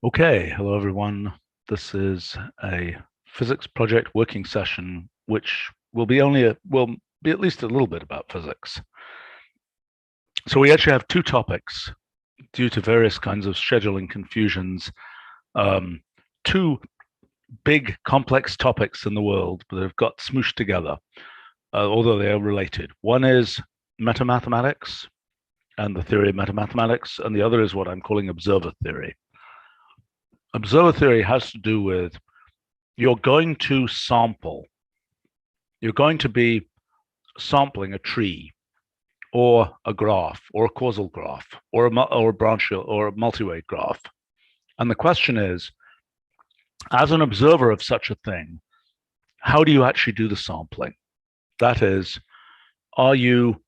Okay, hello everyone. This is a physics project working session, which will be at least a little bit about physics. So we actually have two topics due to various kinds of scheduling confusions. Two big complex topics in the world that have got smooshed together, although they are related. One is metamathematics and the theory of metamathematics, and the other is what I'm calling observer theory. Observer theory has to do with you're going to be sampling a tree or a graph or a causal graph or a branch or a multi-way graph. And the question is, as an observer of such a thing, how do you actually do the sampling? That is, are you,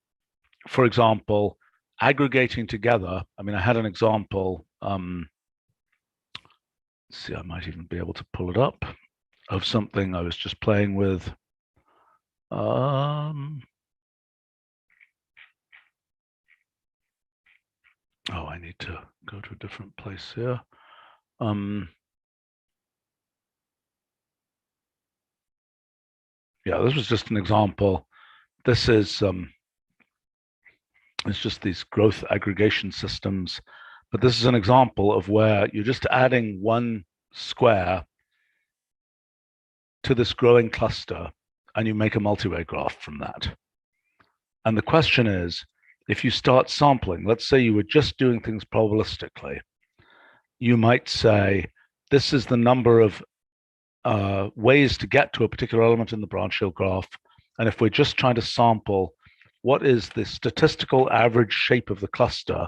for example, aggregating together? I mean, I had an example, see, I might even be able to pull it up, of something I was just playing with. Oh, I need to go to a different place here. Yeah, this was just an example. This is it's just these growth aggregation systems, but this is an example of where you're just adding one square to this growing cluster, and you make a multi-way graph from that. And the question is, if you start sampling, let's say you were just doing things probabilistically, you might say, this is the number of ways to get to a particular element in the branch hill graph. And if we're just trying to sample what is the statistical average shape of the cluster,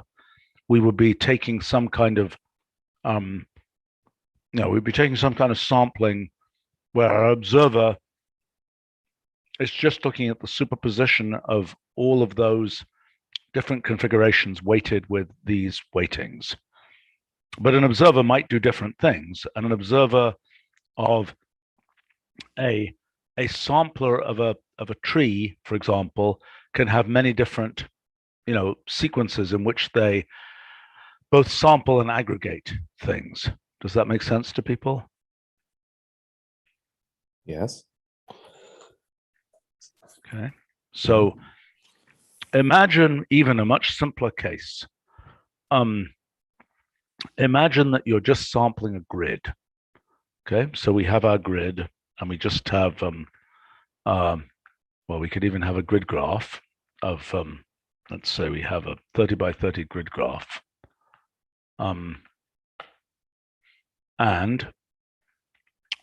we would be taking some kind of, we'd be taking some kind of sampling where our observer is just looking at the superposition of all of those different configurations weighted with these weightings. But an observer might do different things, and an observer of a sampler of a tree, for example, can have many different sequences in which they both sample and aggregate things. Does that make sense to people? Yes. Okay. So imagine even a much simpler case. Imagine that you're just sampling a grid. Okay, so we have our grid, and we just have, well, we could even have a grid graph of, let's say we have a 30 by 30 grid graph. And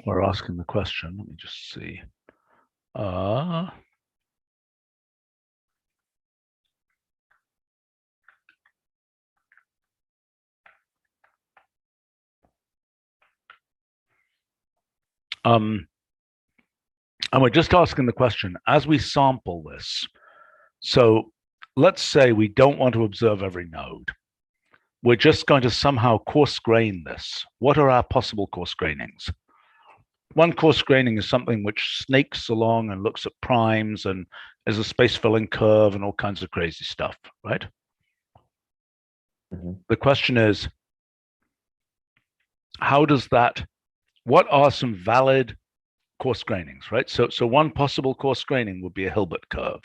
we're asking the question, let me just see. And we're just asking the question, as we sample this, so let's say we don't want to observe every node. We're just going to somehow coarse grain this. What are our possible coarse grainings? One coarse graining is something which snakes along and looks at primes and is a space-filling curve and all kinds of crazy stuff, right? The question is, what are some valid coarse grainings, right? So one possible coarse graining would be a Hilbert curve.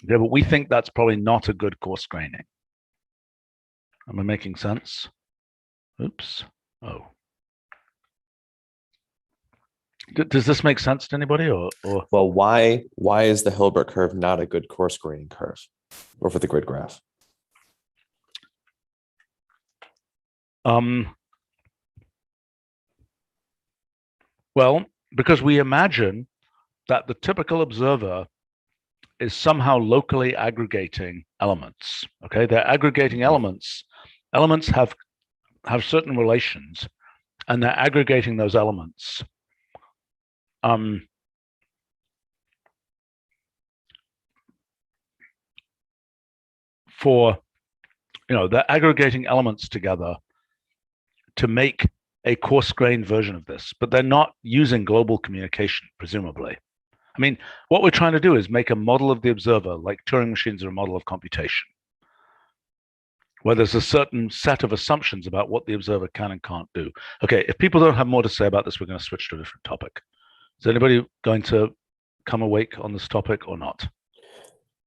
Yeah, but we think that's probably not a good coarse graining. Am I making sense? Oops. Oh. Does this make sense to anybody, or? Well, why is the Hilbert curve not a good coarse graining curve, or for the grid graph? Well, because we imagine that the typical observer is somehow locally aggregating elements. Okay, they're aggregating elements. Elements have certain relations, and they're aggregating those elements. They're aggregating elements together to make a coarse-grained version of this, but they're not using global communication, presumably. I mean, what we're trying to do is make a model of the observer, like Turing machines are a model of computation. where there's a certain set of assumptions about what the observer can and can't do. Okay, if people don't have more to say about this, we're going to switch to a different topic. Is anybody going to come awake on this topic or not?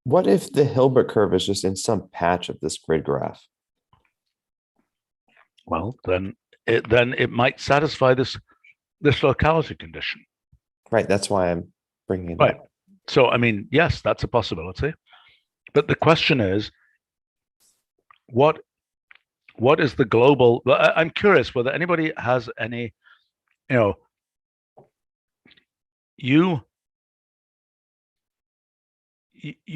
What if the Hilbert curve is just in some patch of this grid graph? Well, then it might satisfy this locality condition. Right, that's why I'm bringing it Right. up. So, I mean, yes, that's a possibility. But the question is, what is the global? Well, I'm curious whether anybody has any, you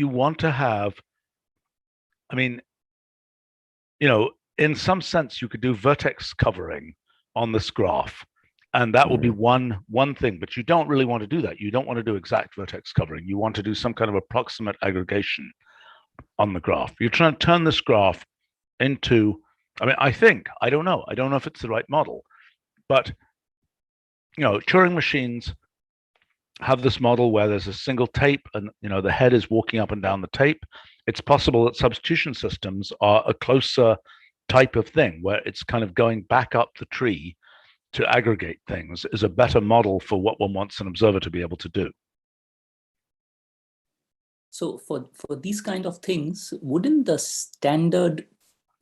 want to have, I mean, in some sense, you could do vertex covering on this graph, and that will be one thing. But you don't really want to do that. You don't want to do exact vertex covering. You want to do some kind of approximate aggregation on the graph. You're trying to turn this graph into, I don't know if it's the right model, but Turing machines have this model where there's a single tape and the head is walking up and down the tape. It's possible that substitution systems are a closer type of thing where it's kind of going back up the tree to aggregate things is a better model for what one wants an observer to be able to do. So for these kind of things, wouldn't the standard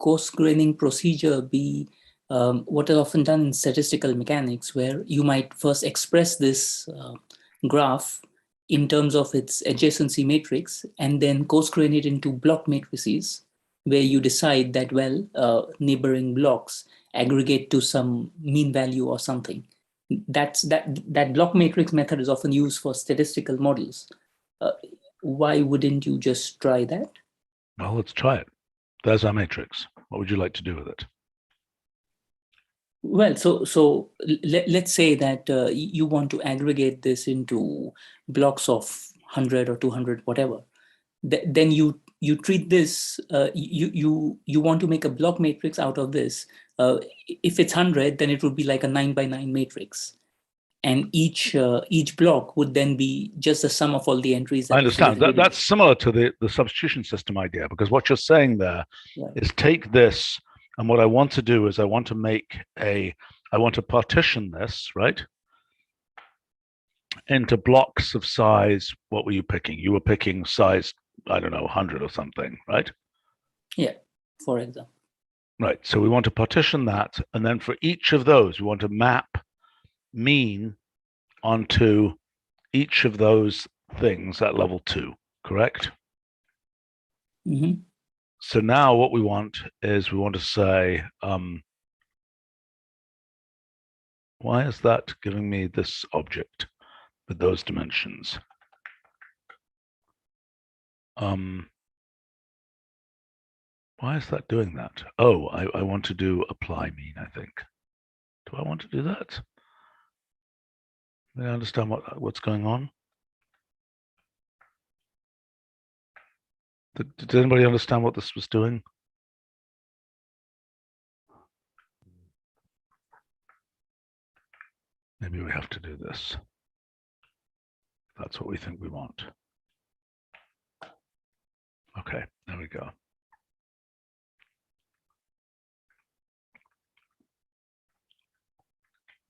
coarse graining procedure be what is often done in statistical mechanics, where you might first express this graph in terms of its adjacency matrix and then coarse grain it into block matrices, where you decide that, well, neighboring blocks aggregate to some mean value or something. That block matrix method is often used for statistical models. Why wouldn't you just try that? Well, let's try it. There's our matrix. What would you like to do with it? Well, so let's say that you want to aggregate this into blocks of 100 or 200, whatever. Then you treat this, you want to make a block matrix out of this. If it's 100, then it would be like a 9 by 9 matrix. And each block would then be just the sum of all the entries. I understand. That's similar to the substitution system idea, because what you're saying there is take this, and what I want to do is I want to partition this, right, into blocks of size. What were you picking? You were picking size, I don't know, 100 or something, right? Yeah, for example. Right. So we want to partition that, and then for each of those, we want to map mean onto each of those things at level 2, correct? Mm-hmm. So now what we want is we want to say, why is that giving me this object with those dimensions? Why is that doing that? Oh, I want to do apply mean, I think. Do I want to do that? Do I understand what's going on? Did anybody understand what this was doing? Maybe we have to do this. That's what we think we want. Okay, there we go.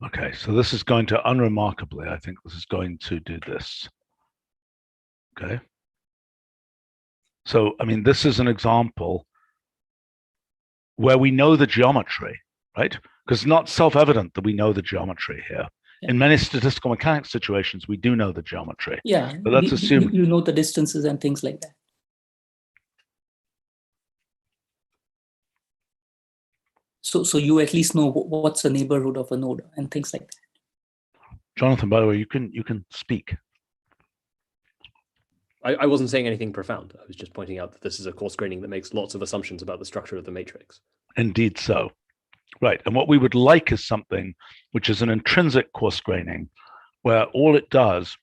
Okay, so this is going to unremarkably, I think this is going to do this. Okay. So, I mean, this is an example where we know the geometry, right? Because it's not self-evident that we know the geometry here. Yeah. In many statistical mechanics situations, we do know the geometry. Yeah, but let's assume you know the distances and things like that. So you at least know what's the neighborhood of a node and things like that. Jonathan, by the way, you can speak. I wasn't saying anything profound. I was just pointing out that this is a coarse graining that makes lots of assumptions about the structure of the matrix. Indeed so. Right. And what we would like is something which is an intrinsic coarse graining, where all it does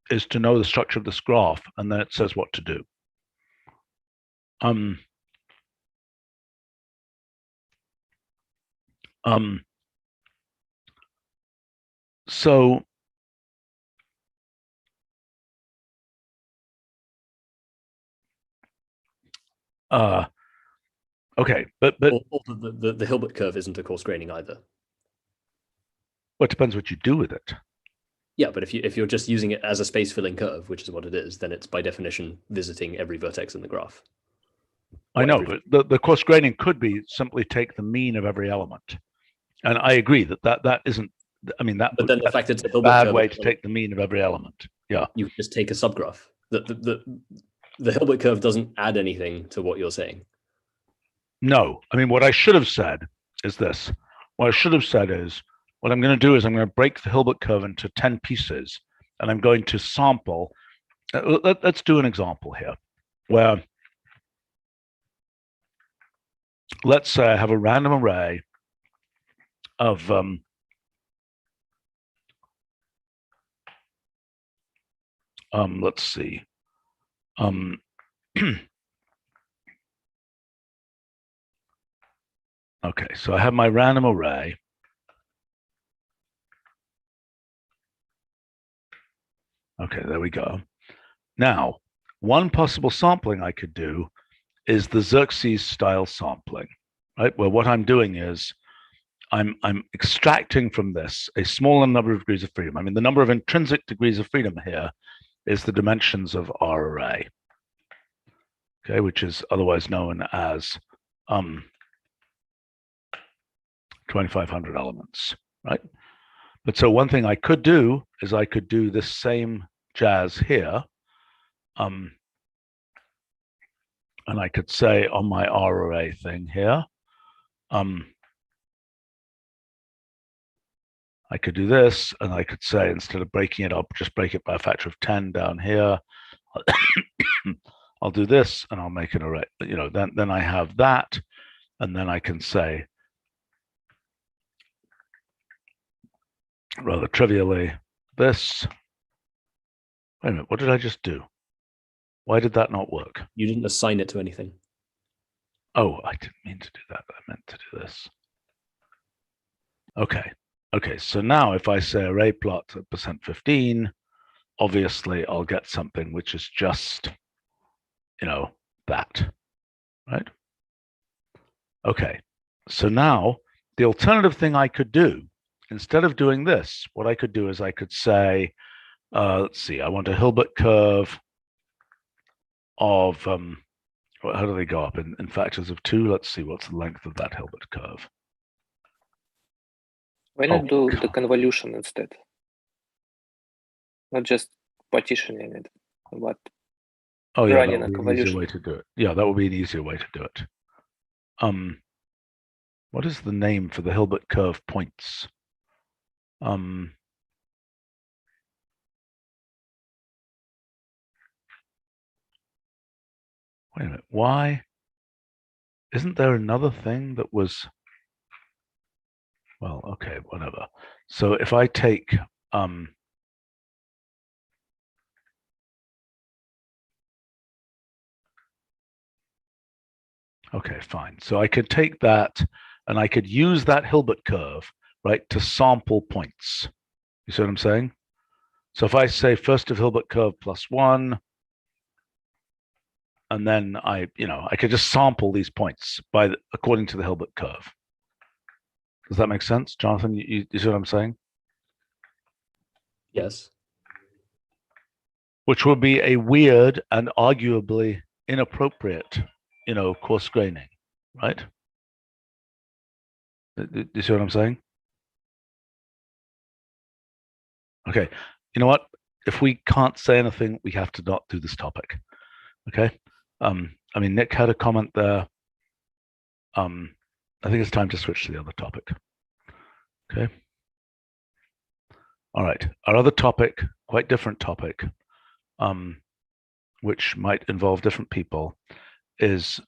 is to know the structure of this graph, and then it says what to do. So Okay, but Or the Hilbert curve isn't a coarse graining either. well, it depends what you do with it. Yeah, but if you're just using it as a space filling curve, which is what it is, then it's by definition visiting every vertex in the graph. I know, but the coarse graining could be simply take the mean of every element. And I agree that isn't, I mean, that. But then the fact that it's a Hilbert bad curve way to take the mean of every element. Yeah. You just take a subgraph. The Hilbert curve doesn't add anything to what you're saying. No, I mean, what I should have said is this. What I should have said is, what I'm going to do is I'm going to break the Hilbert curve into 10 pieces, and I'm going to sample. Let's do an example here, where let's say I have a random array of let's see. Okay, so I have my random array. Okay, there we go. Now, one possible sampling I could do is the Xerxes style sampling, right? Where what I'm doing is I'm extracting from this a smaller number of degrees of freedom. I mean, the number of intrinsic degrees of freedom here is the dimensions of our array, okay, which is otherwise known as 2,500 elements, right? But so one thing I could do is I could do this same jazz here, and I could say on my R array thing here, I could do this, and I could say instead of breaking it, I'll just break it by a factor of 10 down here. I'll do this, and I'll make an array. You know, then I have that, and then I can say, rather trivially, this. Wait a minute, what did I just do? Why did that not work? You didn't assign it to anything. Oh, I didn't mean to do that. I meant to do this. Okay. Okay, so now if I say array plot at %15, obviously I'll get something which is just, you know, that, right? Okay, so now the alternative thing I could do, instead of doing this, what I could do is I could say, let's see, I want a Hilbert curve of, how do they go up in factors of 2? Let's see, what's the length of that Hilbert curve? Why not do the convolution instead? Not just partitioning it, but oh yeah, running that a would be an easier convolution. way to do it. Yeah, that would be an easier way to do it. What is the name for the Hilbert curve points? Wait a minute, why? Isn't there another thing that was, well, okay, whatever. So if I take, okay, fine. So I could take that and I could use that Hilbert curve, right, to sample points. You see what I'm saying? So if I say first of Hilbert curve +1, and then I could just sample these points according to the Hilbert curve. Does that make sense, Jonathan? You see what I'm saying? Yes. Which would be a weird and arguably inappropriate, coarse graining, right? Do you see what I'm saying? Okay, you know what? If we can't say anything, we have to not do this topic. Okay. I mean, Nick had a comment there. I think it's time to switch to the other topic. Okay. All right. Our other topic, quite different topic, which might involve different people, is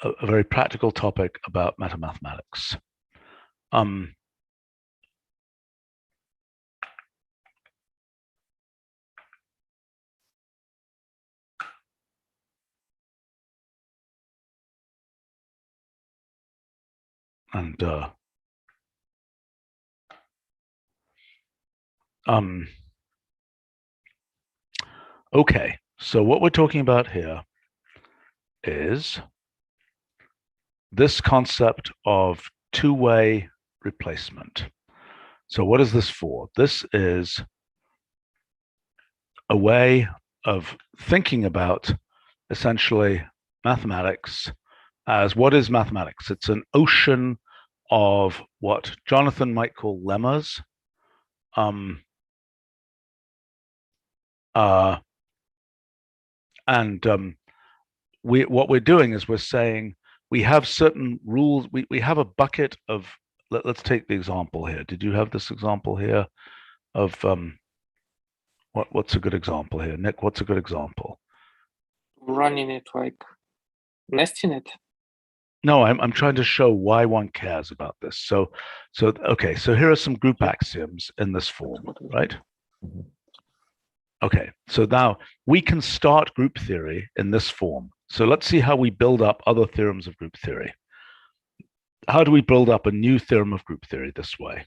a very practical topic about metamathematics. And okay, so what we're talking about here is this concept of two-way replacement. So what is this for? This is a way of thinking about essentially mathematics as what is mathematics? It's an ocean of what Jonathan might call lemmas. What we're doing is we're saying we have certain rules. We have a bucket of, let's take the example here. Did you have this example here of what's a good example here? Nick, what's a good example? Running it, like nesting it. No, I'm trying to show why one cares about this. So okay, so here are some group axioms in this form, right? Okay, so now we can start group theory in this form. So let's see how we build up other theorems of group theory. How do we build up a new theorem of group theory this way?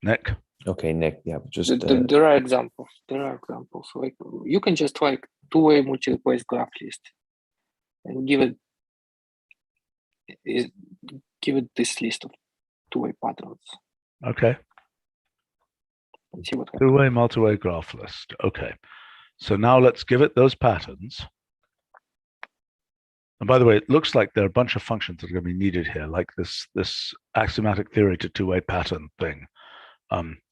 Nick? Okay, Nick. Yeah, just There are examples. There are examples. Like you can just like two-way multi-replace graph list and give it this list of two-way patterns Okay. and see what happens. Two-way, multi-way graph list. Okay. So now let's give it those patterns. And by the way, it looks like there are a bunch of functions that are going to be needed here, like this axiomatic theory to two-way pattern thing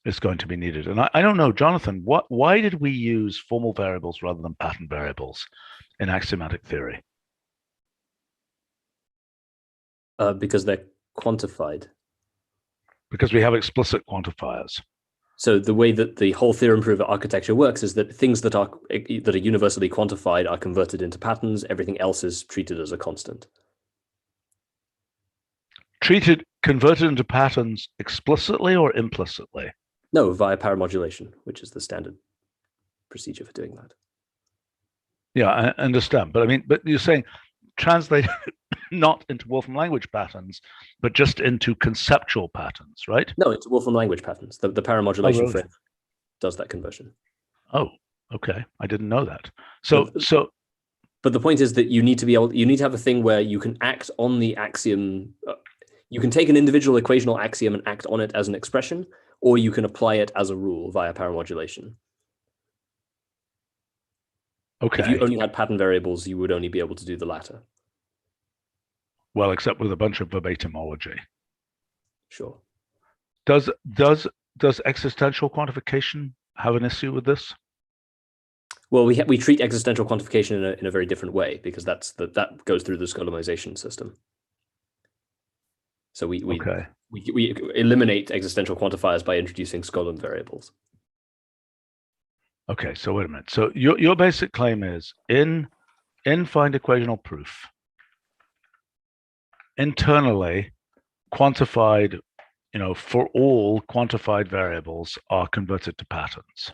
is going to be needed. And I don't know, Jonathan, why did we use formal variables rather than pattern variables in axiomatic theory? Because they're quantified. Because we have explicit quantifiers. So the way that the whole theorem proof architecture works is that things that are universally quantified are converted into patterns. Everything else is treated as a constant. Converted into patterns explicitly or implicitly? No, via paramodulation, which is the standard procedure for doing that. Yeah, I understand. But I mean, but you're saying translate not into Wolfram language patterns, but just into conceptual patterns, right? No, it's Wolfram language patterns. The paramodulation really? framework does that conversion. Oh, okay. I didn't know that. But the point is that you need to have a thing where you can act on the axiom. You can take an individual equational axiom and act on it as an expression, or you can apply it as a rule via paramodulation. Okay. If you only had pattern variables, you would only be able to do the latter. Well, except with a bunch of verbatimology. Sure. Does existential quantification have an issue with this? Well, we treat existential quantification in a very different way because that goes through the Skolemization system. So we eliminate existential quantifiers by introducing Skolem variables. Okay, so wait a minute. So your basic claim is in find equational proof, internally quantified, for all quantified variables are converted to patterns. Is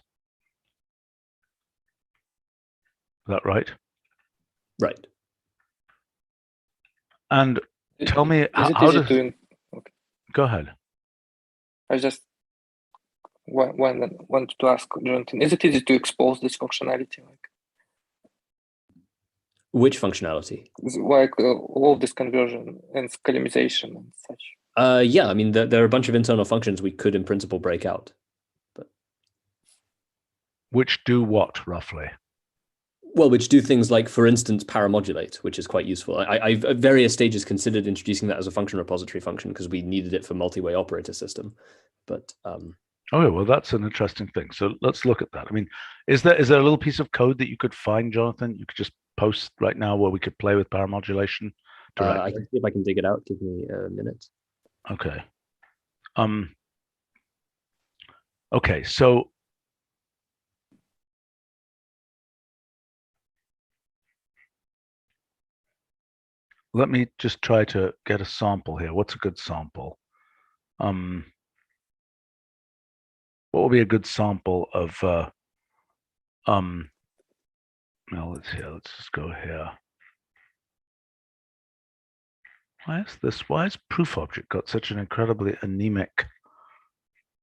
that right? Right. And tell me how does okay. Go ahead. I just wanted to ask Jonathan, is it easy to expose this functionality? Which functionality? Like all this conversion and Skolemization and such. Yeah, I mean, there are a bunch of internal functions we could in principle break out. But which do what, roughly? Well, which do things like, for instance, paramodulate, which is quite useful. I've at various stages considered introducing that as a function repository function because we needed it for multi-way operator system. But okay, well, that's an interesting thing. So let's look at that. I mean, is there a little piece of code that you could find, Jonathan? You could just post right now where we could play with paramodulation directly? I can see if I can dig it out. Give me a minute. Okay. Okay, so let me just try to get a sample here. What's a good sample? What would be a good sample of well, let's just go here. Why has proof object got such an incredibly anemic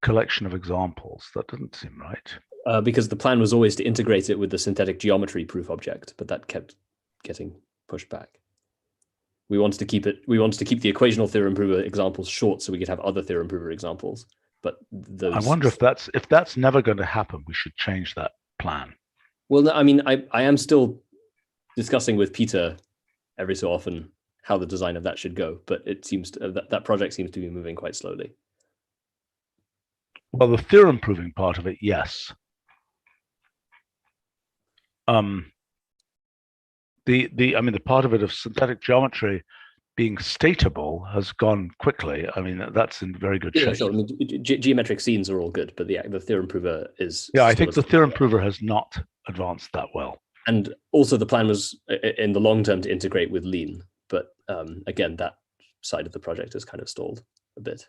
collection of examples? That doesn't seem right. Because the plan was always to integrate it with the synthetic geometry proof object, but that kept getting pushed back. We wanted to keep it. We wanted to keep the equational theorem prover examples short, so we could have other theorem prover examples. But those. I wonder if that's never going to happen. We should change that plan. Well, no, I mean, I am still discussing with Peter every so often how the design of that should go, but it seems that project seems to be moving quite slowly. Well, the theorem proving part of it, yes. The part of it of synthetic geometry being statable has gone quickly. I mean, that's in very good shape. Sure. I mean, geometric scenes are all good, but the theorem prover is. Yeah, I think the theorem prover has not advanced that well. And also, the plan was in the long term to integrate with Lean, but again, that side of the project has kind of stalled a bit.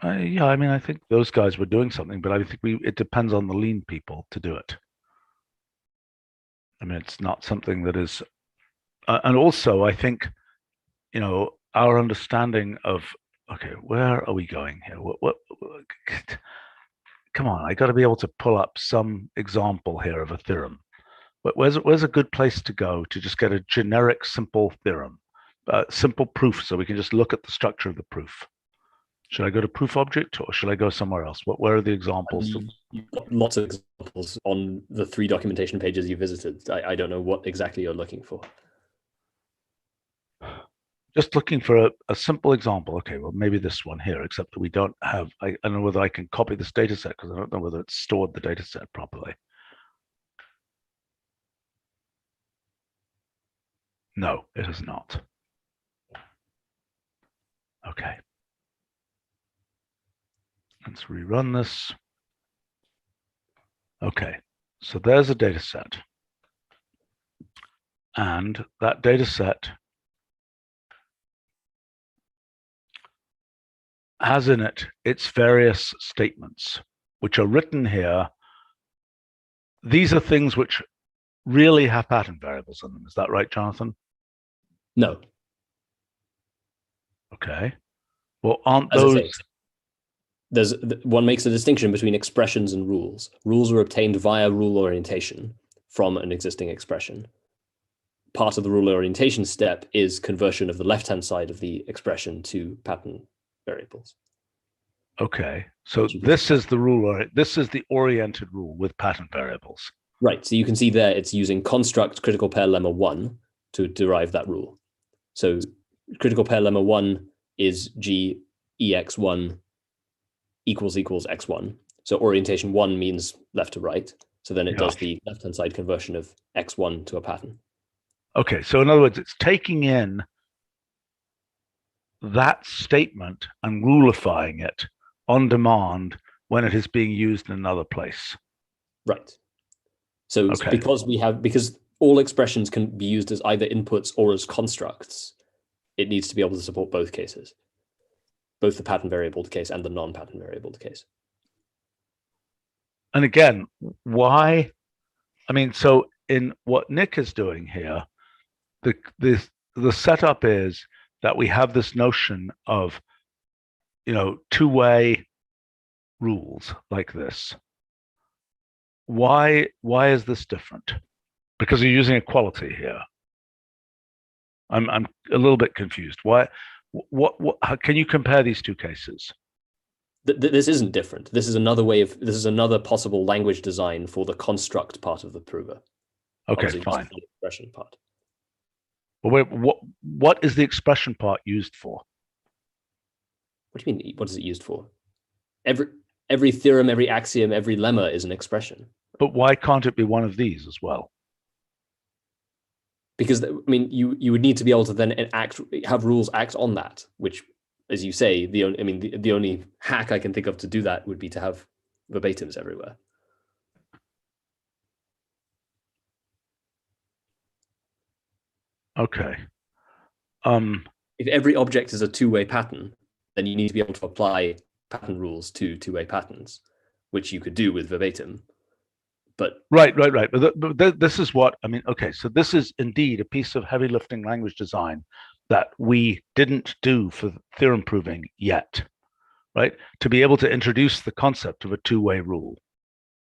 Yeah, I mean, I think those guys were doing something, but I think it depends on the Lean people to do it. I mean, it's not something that is, and also I think, our understanding of, okay, where are we going here? What come on, I got to be able to pull up some example here of a theorem. Where's a good place to go to just get a generic, simple theorem, simple proof, so we can just look at the structure of the proof? Should I go to proof object or should I go somewhere else? Where are the examples? You've got lots of examples on the 3 documentation pages you visited. I don't know what exactly you're looking for. Just looking for a simple example. Okay, well, maybe this one here, except that we don't have, I don't know whether I can copy this data set because I don't know whether it's stored the data set properly. No, it is not. Okay. Let's rerun this. Okay, so there's a data set. And that data set has in it its various statements, which are written here. These are things which really have pattern variables in them. Is that right, Jonathan? No. Okay. Well, aren't As those... one makes a distinction between expressions and rules. Rules are obtained via rule orientation from an existing expression. Part of the rule orientation step is conversion of the left-hand side of the expression to pattern variables. Okay, so this is the rule, or this is the oriented rule with pattern variables. Right, so you can see there it's using construct critical pair lemma 1 to derive that rule. So critical pair lemma 1 is G ex1 equals x1. So orientation 1 means left to right. So then it does the left-hand side conversion of x1 to a pattern. Okay, so in other words, it's taking in that statement and rulifying it on demand when it is being used in another place. Right. So because all expressions can be used as either inputs or as constructs, it needs to be able to support both cases, both the pattern variable case and the non-pattern variable case. And again, why? I mean, so in what Nick is doing here, the setup is that we have this notion of, two-way rules like this. Why is this different? Because you're using equality here. I'm a little bit confused. Why? How can you compare these two cases? This isn't different. This is another possible language design for the construct part of the prover. Okay, fine. The expression part. Well, wait, what is the expression part used for? What do you mean? What is it used for? Every theorem, every axiom, every lemma is an expression. But why can't it be one of these as well? Because you would need to be able to then have rules act on that, which, as you say, the only hack I can think of to do that would be to have verbatims everywhere. Okay. If every object is a two-way pattern, then you need to be able to apply pattern rules to two-way patterns, which you could do with verbatim. But right. But this is what I mean. Okay, so this is indeed a piece of heavy lifting language design that we didn't do for theorem proving yet, right? To be able to introduce the concept of a two-way rule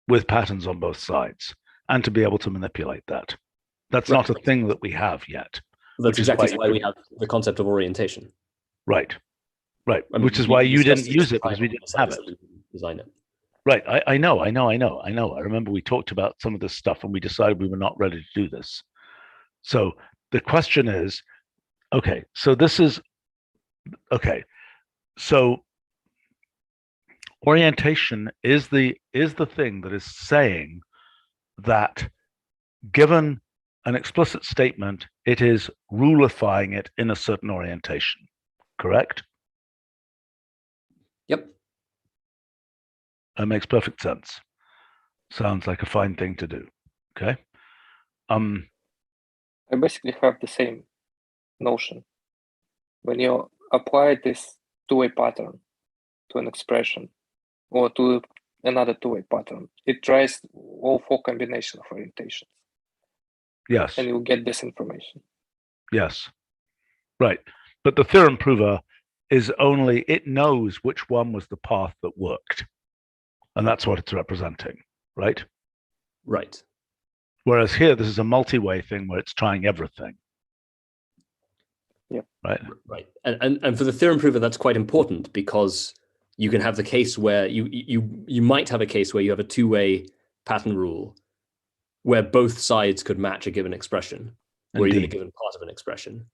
with patterns on both sides and to be able to manipulate that. That's Right. not a thing that we have yet. That's which is exactly why why we have the concept of orientation. Right. Right. I mean, Which is we why you discussed didn't use this it because we didn't decided have it. that we didn't design it. Right. I know. I remember we talked about some of this stuff and we decided we were not ready to do this. So the question is, okay, so this is, okay, so orientation is the thing that is saying that given an explicit statement, it is rulifying it in a certain orientation, correct? Yep. That makes perfect sense. Sounds like a fine thing to do. Okay. I basically have the same notion. When you apply this two-way pattern to an expression or to another two-way pattern, it tries all four combination of orientations. Yes. And you get this information. Yes. Right. But the theorem prover is only, it knows which one was the path that worked. And that's what it's representing, right? Right. Whereas here, this is a multi-way thing where it's trying everything. Yeah. Right. Right. And for the theorem prover, that's quite important because you can have the case where you might have a case where you have a two-way pattern rule where both sides could match a given expression or even a given part of an expression,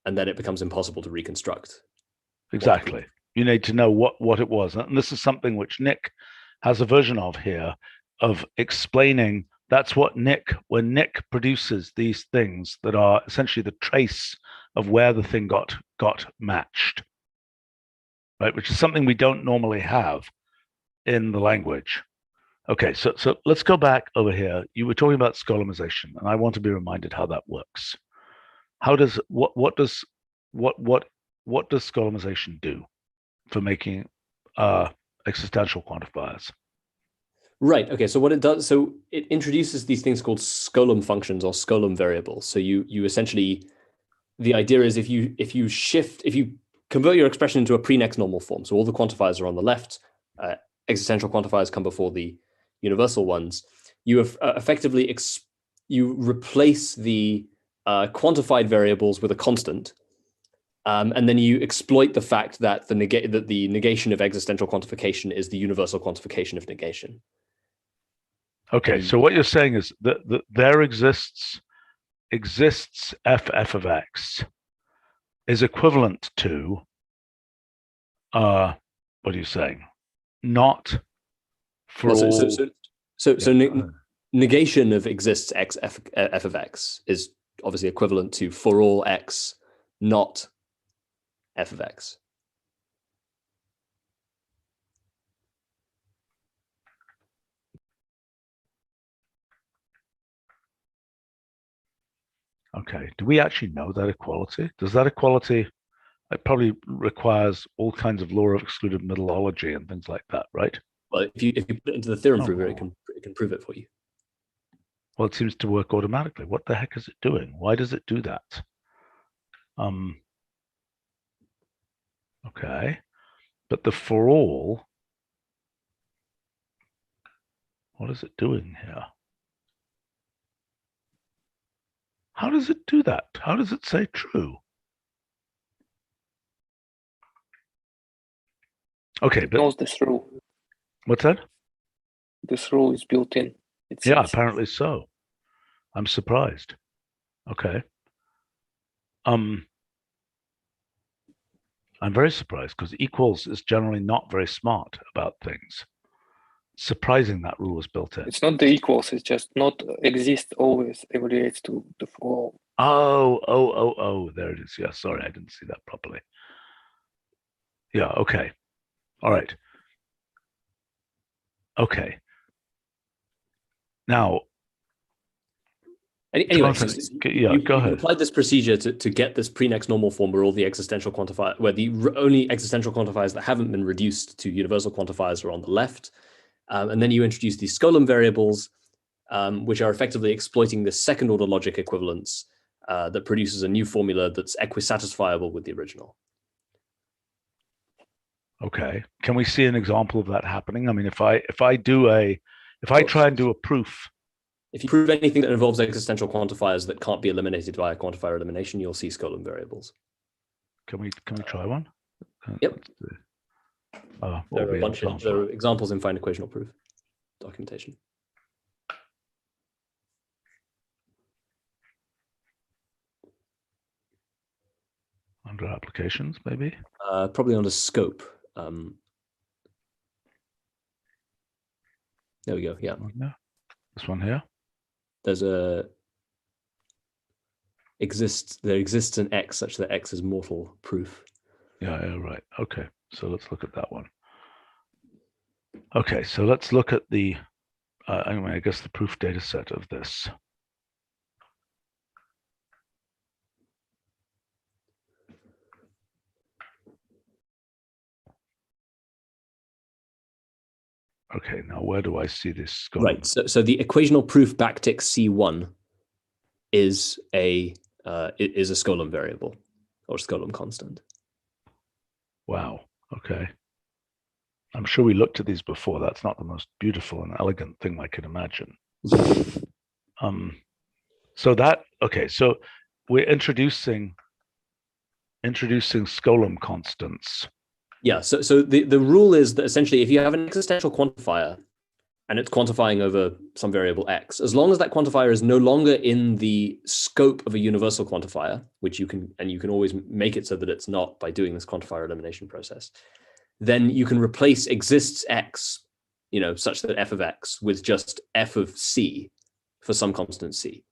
and then it becomes impossible to reconstruct. Exactly. You need to know what it was. And this is something which Nick has a version of here, of explaining that's what when Nick produces these things that are essentially the trace of where the thing got matched, right? Which is something we don't normally have in the language. Okay, so let's go back over here. You were talking about scholemization, and I want to be reminded how that works. How does what does scholemization do for making existential quantifiers? Right. Okay. So what it does, so it introduces these things called Skolem functions or Skolem variables. So you essentially, the idea is if you convert your expression into a pre-next normal form, so all the quantifiers are on the left, existential quantifiers come before the universal ones, you have effectively you replace the quantified variables with a constant, and then you exploit the fact that the negation of existential quantification is the universal quantification of negation. Okay, so what you're saying is that there exists f of x is equivalent to what are you saying? Not for all. Negation of exists f of x is obviously equivalent to for all x, not f of x. Okay, do we actually know that equality? Does that equality, it probably requires all kinds of law of excluded methodology and things like that, right? Well, if you put it into the theorem prover, it can prove it for you. Well, it seems to work automatically. What the heck is it doing? Why does it do that? Okay, but the for all, what is it doing here? How does it do that? How does it say true? Okay, It knows this rule. What's that? This rule is built in. Yeah, apparently so. I'm surprised. Okay. I'm very surprised because equals is generally not very smart about things. Surprising that rule is built in. It's not the equals, it's just not exist always evaluates to the for all. Oh, there it is. Yeah, sorry, I didn't see that properly. Yeah, okay. All right. Okay. Now, anyway, go ahead. Applied this procedure to get this pre-next normal form where all the existential quantifiers, where the only existential quantifiers that haven't been reduced to universal quantifiers are on the left. And then you introduce these Skolem variables, which are effectively exploiting the second order logic equivalence that produces a new formula that's equisatisfiable with the original. Okay. Can we see an example of that happening? I mean, if I try and do a proof If you prove anything that involves existential quantifiers that can't be eliminated by a quantifier elimination, you'll see Skolem variables. Can we try one? Yep. What There would are be a an bunch of example? there are examples in fine equational proof documentation. Under applications, maybe? Probably under scope. There we go. Yeah. This one here? There's there exists an X such that X is mortal proof. Yeah, right. Okay, so let's look at that one. Okay, so let's look at the, anyway, I guess the proof data set of this. Okay, now where do I see this going? Right. So the equational proof backtick C1 is a Skolem variable or Skolem constant. Wow. Okay. I'm sure we looked at these before. That's not the most beautiful and elegant thing I could imagine. So we're introducing Skolem constants. Yeah. So the rule is that essentially if you have an existential quantifier and it's quantifying over some variable X, as long as that quantifier is no longer in the scope of a universal quantifier, which you can always make it so that it's not by doing this quantifier elimination process, then you can replace exists X, such that f of X with just f of C for some constant C.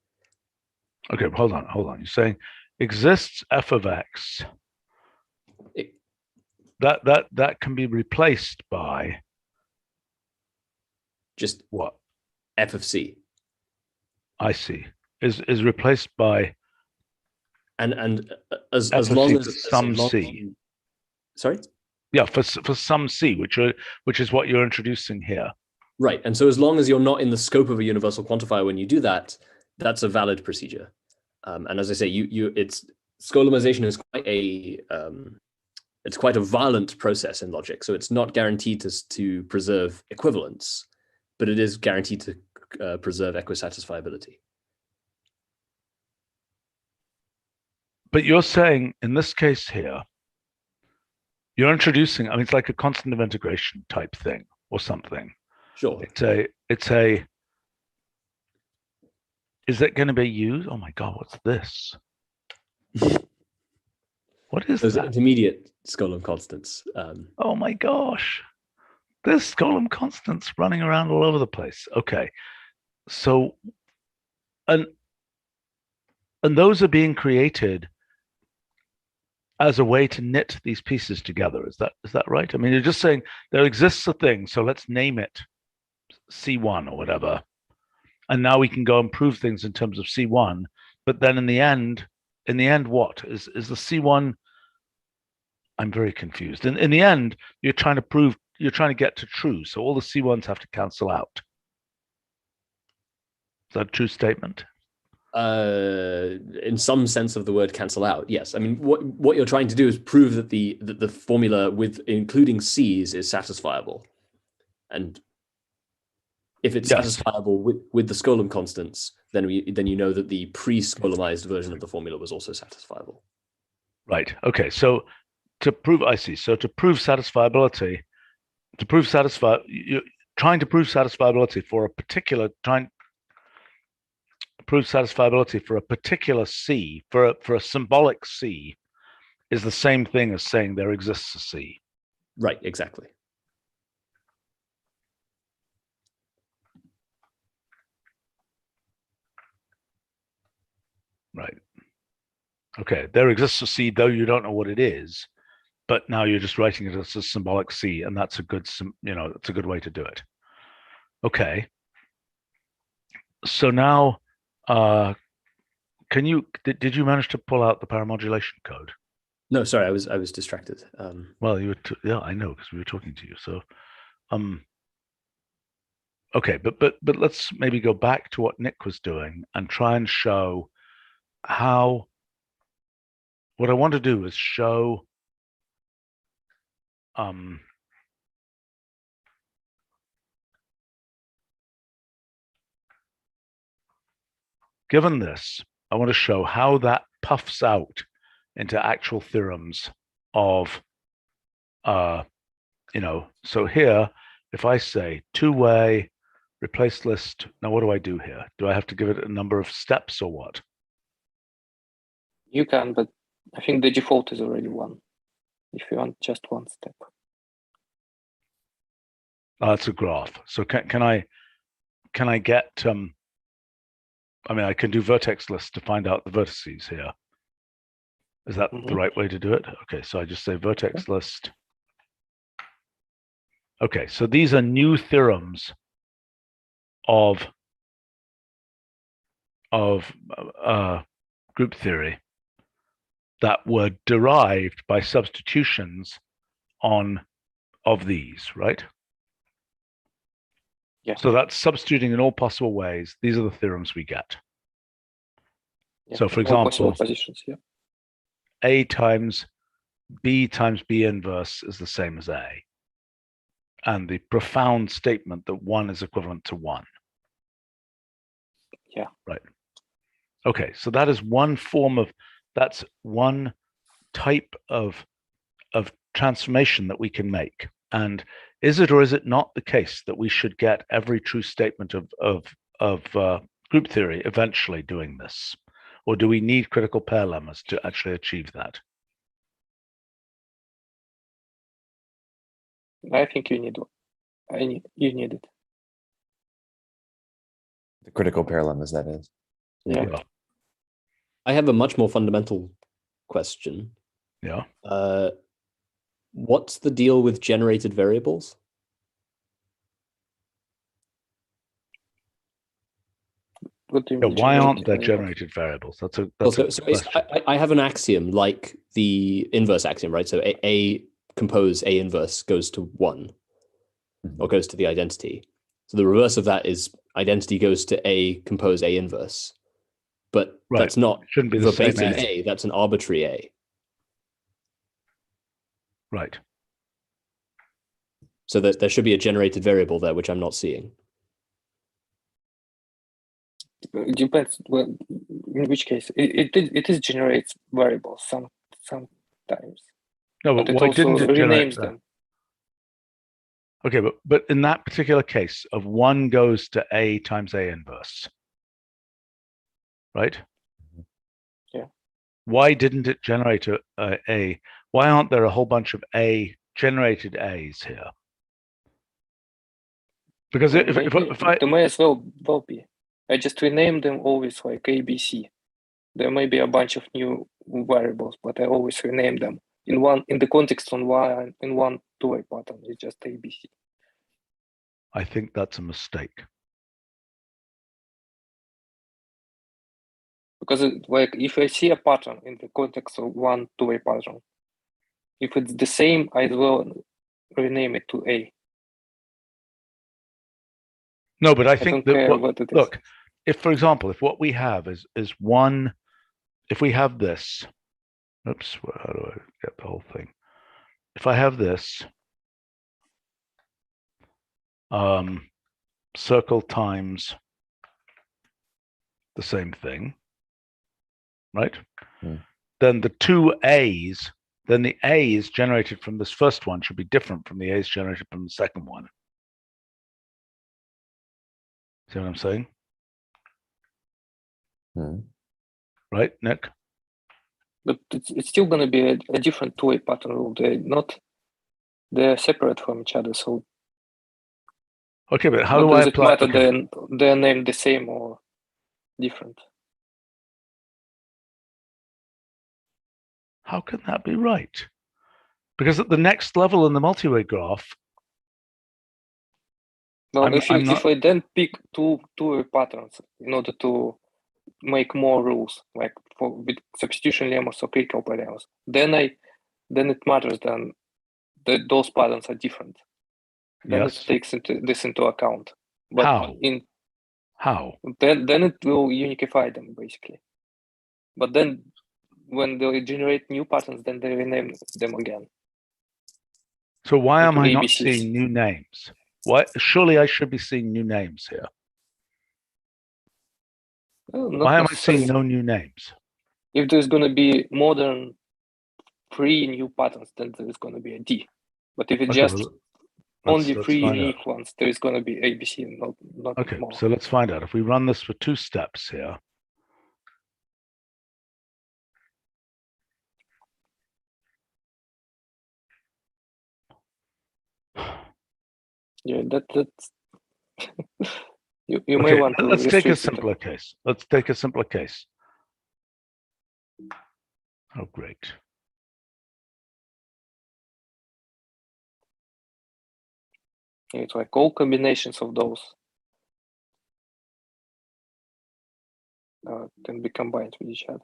Okay, hold on. You're saying exists f of X. That can be replaced by just what? F of C. I see. Is replaced by and as F of long C as for some C. Sorry? Yeah, for some C, which is what you're introducing here. Right. And so as long as you're not in the scope of a universal quantifier when you do that, that's a valid procedure. And as I say, it's Skolemization is quite a violent process in logic. So it's not guaranteed to preserve equivalence, but it is guaranteed to preserve equisatisfiability. But you're saying in this case here, you're introducing, it's like a constant of integration type thing or something. Sure. Is it going to be used? Oh my God, what's this? What is Those that? Intermediate Skolem constants. Oh my gosh. There's Skolem constants running around all over the place. Okay. So, and those are being created as a way to knit these pieces together. Is that right? You're just saying there exists a thing, so let's name it C1 or whatever. And now we can go and prove things in terms of C1. But then in the end, what? Is the C1? I'm very confused. In the end, you're trying to get to true. So all the C1s have to cancel out. Is that a true statement? In some sense of the word cancel out, yes. What you're trying to do is prove that the formula with including C's is satisfiable. And if it's satisfiable with the Skolem constants, then you know that the pre-Skolemized version of the formula was also satisfiable. Right. Okay. So to prove satisfiability, you're trying to prove satisfiability for a particular C, for a symbolic C, is the same thing as saying there exists a C. Right. Exactly. Right. Okay. There exists a C, though you don't know what it is, but now you're just writing it as a symbolic C, and that's a good way to do it. Okay. So now, did you manage to pull out the paramodulation code? No, sorry, I was distracted. Well, you were yeah, I know, because we were talking to you. So, okay, but let's maybe go back to what Nick was doing and try and show how. What I want to do is show given this, I want to show how that puffs out into actual theorems of, so here, if I say two-way, replace list, now what do I do here? Do I have to give it a number of steps or what? You can, but I think the default is already 1. If you want just 1 step. It's a graph. So can I get, I can do vertex lists to find out the vertices here. Is that the right way to do it? Okay, so I just say vertex list. Okay, so these are new theorems of group theory that were derived by substitutions of these, right? Yeah. So that's substituting in all possible ways. These are the theorems we get. Yeah. So for All possible example, positions, yeah. A times B inverse is the same as A. And the profound statement that 1 is equivalent to 1. Yeah. Right. Okay, so that is one that's one type of transformation that we can make. And is it or is it not the case that we should get every true statement of group theory eventually doing this? Or do we need critical pair lemmas to actually achieve that? I think you need you need it. The critical pair lemmas, that is. Yeah. I have a much more fundamental question. Yeah. What's the deal with generated variables? What do you mean? Why aren't there generated generated variables? That's a So I have an axiom like the inverse axiom, right? So A compose A inverse goes to 1 or goes to the identity. So the reverse of that is identity goes to A compose A inverse. But that's not shouldn't be the same verbatim A. A, that's an arbitrary A. Right. So that there should be a generated variable there, which I'm not seeing. It depends. Well, in which case it is generates variables sometimes. No, but It why also didn't it generate renames that? them. Okay, but in that particular case of 1 goes to A times A inverse, right? Yeah. Why didn't it generate a? Why aren't there a whole bunch of generated A's here? Because if I there may as well be. I just rename them always like ABC. There may be a bunch of new variables, but I always rename them in the context on why in one two-way pattern. It's just ABC. I think that's a mistake. Because if I see a pattern in the context of one two-way pattern, if it's the same, I will rename it to A. No, but I think that look, if for example, if what we have is one, if we have this, oops, how do I get the whole thing? If I have this circle times the same thing, right? Then the two A's, then the A's generated from this first one should be different from the A's generated from the second one. See what I'm saying? Right, Nick? But it's still going to be a different two-way pattern rule. They're separate from each other. So okay, but how do I apply? Does it matter they're named the same or different? How can that be right? Because at the next level in the multi-way graph, well, if I then pick two-way patterns in order to make more rules, like with substitution lemmas or critical pair lemmas, then it matters then that those patterns are different. Then it takes this into account. But how? Then it will unify them basically. But then when they generate new patterns, then they rename them again. So why am I not ABCs. seeing new names? Why? Surely I should be seeing new names here. Not Why am I seeing necessarily. no new names? If there's going to be more than 3 new patterns, then there's going to be a D. But if it's Okay, just well, only let's 3 find unique ones, there is going to be ABC, not Okay, more. so let's find out. If we run this for 2 steps here, Yeah, that's you may okay, want to let's take a restrict it. simpler case. Let's take a simpler case. Oh, great. It's like all combinations of those can be combined with each other.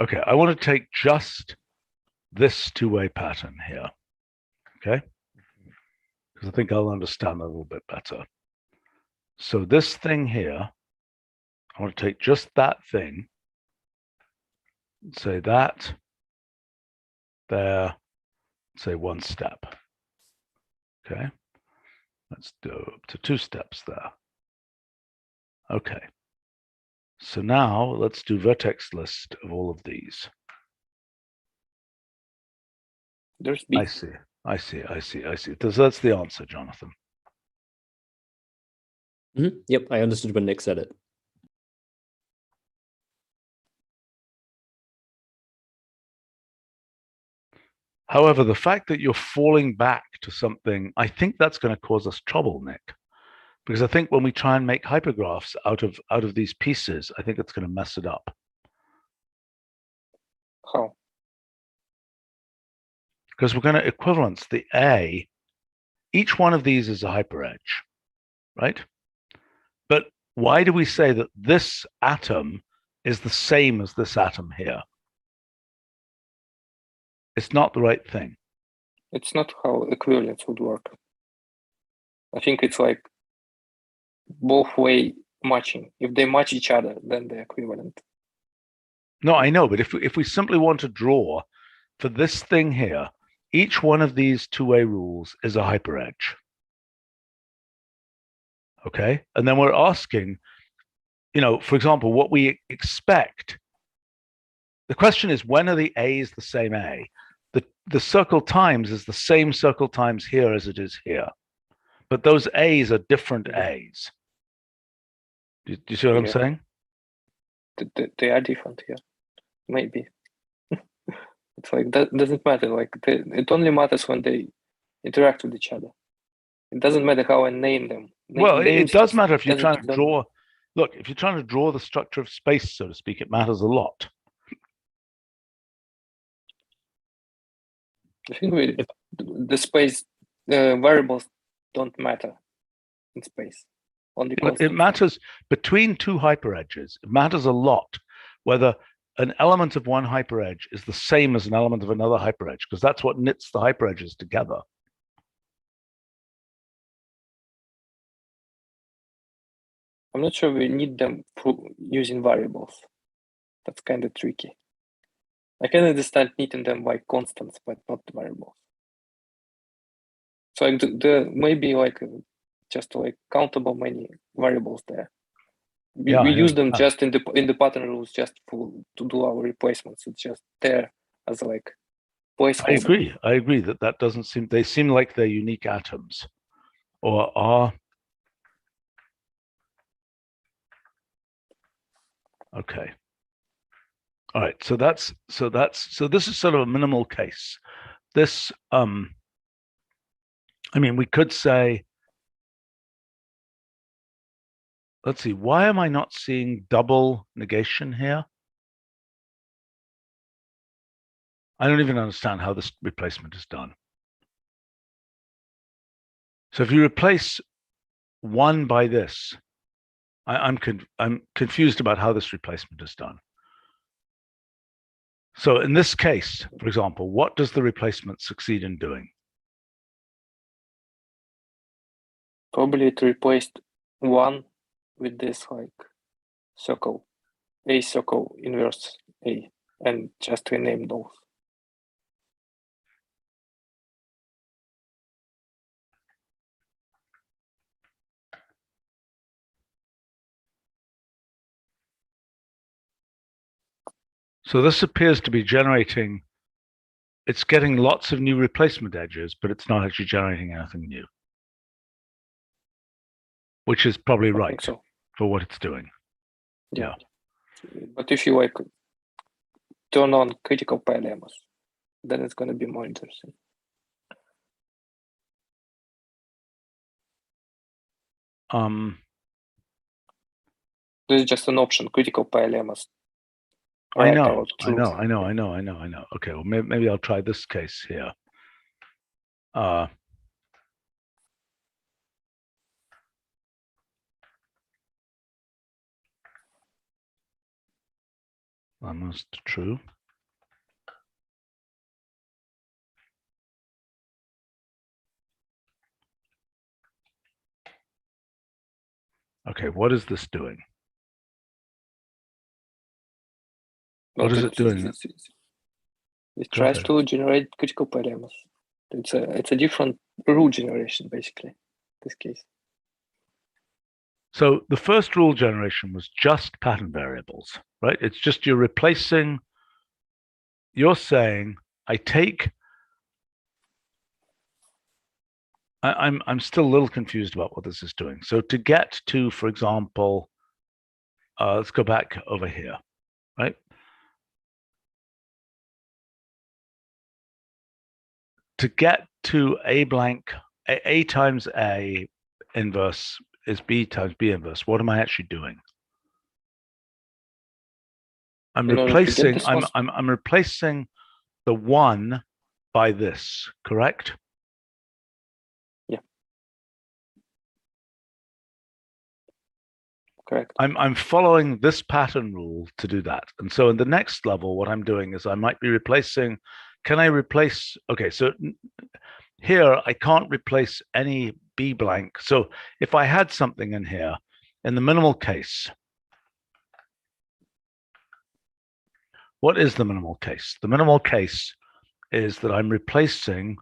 Okay, I want to take just this 2-way pattern here, okay? Because I think I'll understand a little bit better. So this thing here, I want to take just that thing, say that, there, say 1 step, okay? Let's do up to 2 steps there. Okay. So now let's do vertex list of all of these. There's B. I see. That's the answer, Jonathan. Yep, I understood when Nick said it. However, the fact that you're falling back to something, I think that's going to cause us trouble, Nick. Because I think when we try and make hypergraphs out of these pieces, I think it's going to mess it up. How? Because we're going to equivalence the A. Each one of these is a hyperedge, right? But why do we say that this atom is the same as this atom here? It's not the right thing. It's not how equivalence would work. I think it's like both way matching. If they match each other, then they're equivalent. No, I know, but if we simply want to draw for this thing here, each one of these 2-way rules is a hyperedge. Okay, and then we're asking, for example, what we expect. The question is, when are the A's the same A? The circle times is the same circle times here as it is here, but those A's are different A's. Do you see what I'm saying? They are different here, maybe. It's like that doesn't matter. Like it only matters when they interact with each other. It doesn't matter how I name them. Well, it does matter if you're trying to doesn't- draw. Look, if you're trying to draw the structure of space, so to speak, it matters a lot. I think the space variables don't matter in space. Only It matters between 2 hyperedges. It matters a lot whether an element of one hyperedge is the same as an element of another hyperedge, because that's what knits the hyperedges together. I'm not sure we need them using variables. That's kind of tricky. I can understand needing them by constants, but not variables. So there may be just countable many variables there. We use them just in the pattern rules just to do our replacements. It's just there as placeholder. I agree that doesn't seem. They seem like they're unique atoms, or are. Okay. All right. So this is sort of a minimal case. This I mean, we could say, let's see, why am I not seeing double negation here? I don't even understand how this replacement is done. So if you replace 1 by this, I'm confused about how this replacement is done. So in this case, for example, what does the replacement succeed in doing? Probably it replaced 1 with this like circle, A circle inverse A, and just rename those. So this appears to be generating, it's getting lots of new replacement edges, but it's not actually generating anything new, which is probably I think right so. for what it's doing. Yeah. But if you like turn on critical pair lemmas, then it's going to be more interesting. There's just an option, critical pair lemmas. I right know, or I true. know, I know, I know, I know, I know. Okay, well, maybe I'll try this case here. Almost true. Okay, what is this doing? What is it doing? It Go tries ahead. to generate critical pair lemmas. It's a different rule generation, basically, in this case. So the first rule generation was just pattern variables, right? It's just you're replacing, you're saying, I take, I'm still a little confused about what this is doing. So to get to, for example, let's go back over here, right? To get to A blank, A times A inverse is B times B inverse. What am I actually doing? I'm In order to get replacing, this I'm replacing the 1 by this, correct? Yeah. Correct. I'm following this pattern rule to do that. And so in the next level, what I'm doing is I might be replacing, can I replace, okay, so here I can't replace any B blank. So if I had something in here, in the minimal case, what is the minimal case? The minimal case is that I'm replacing,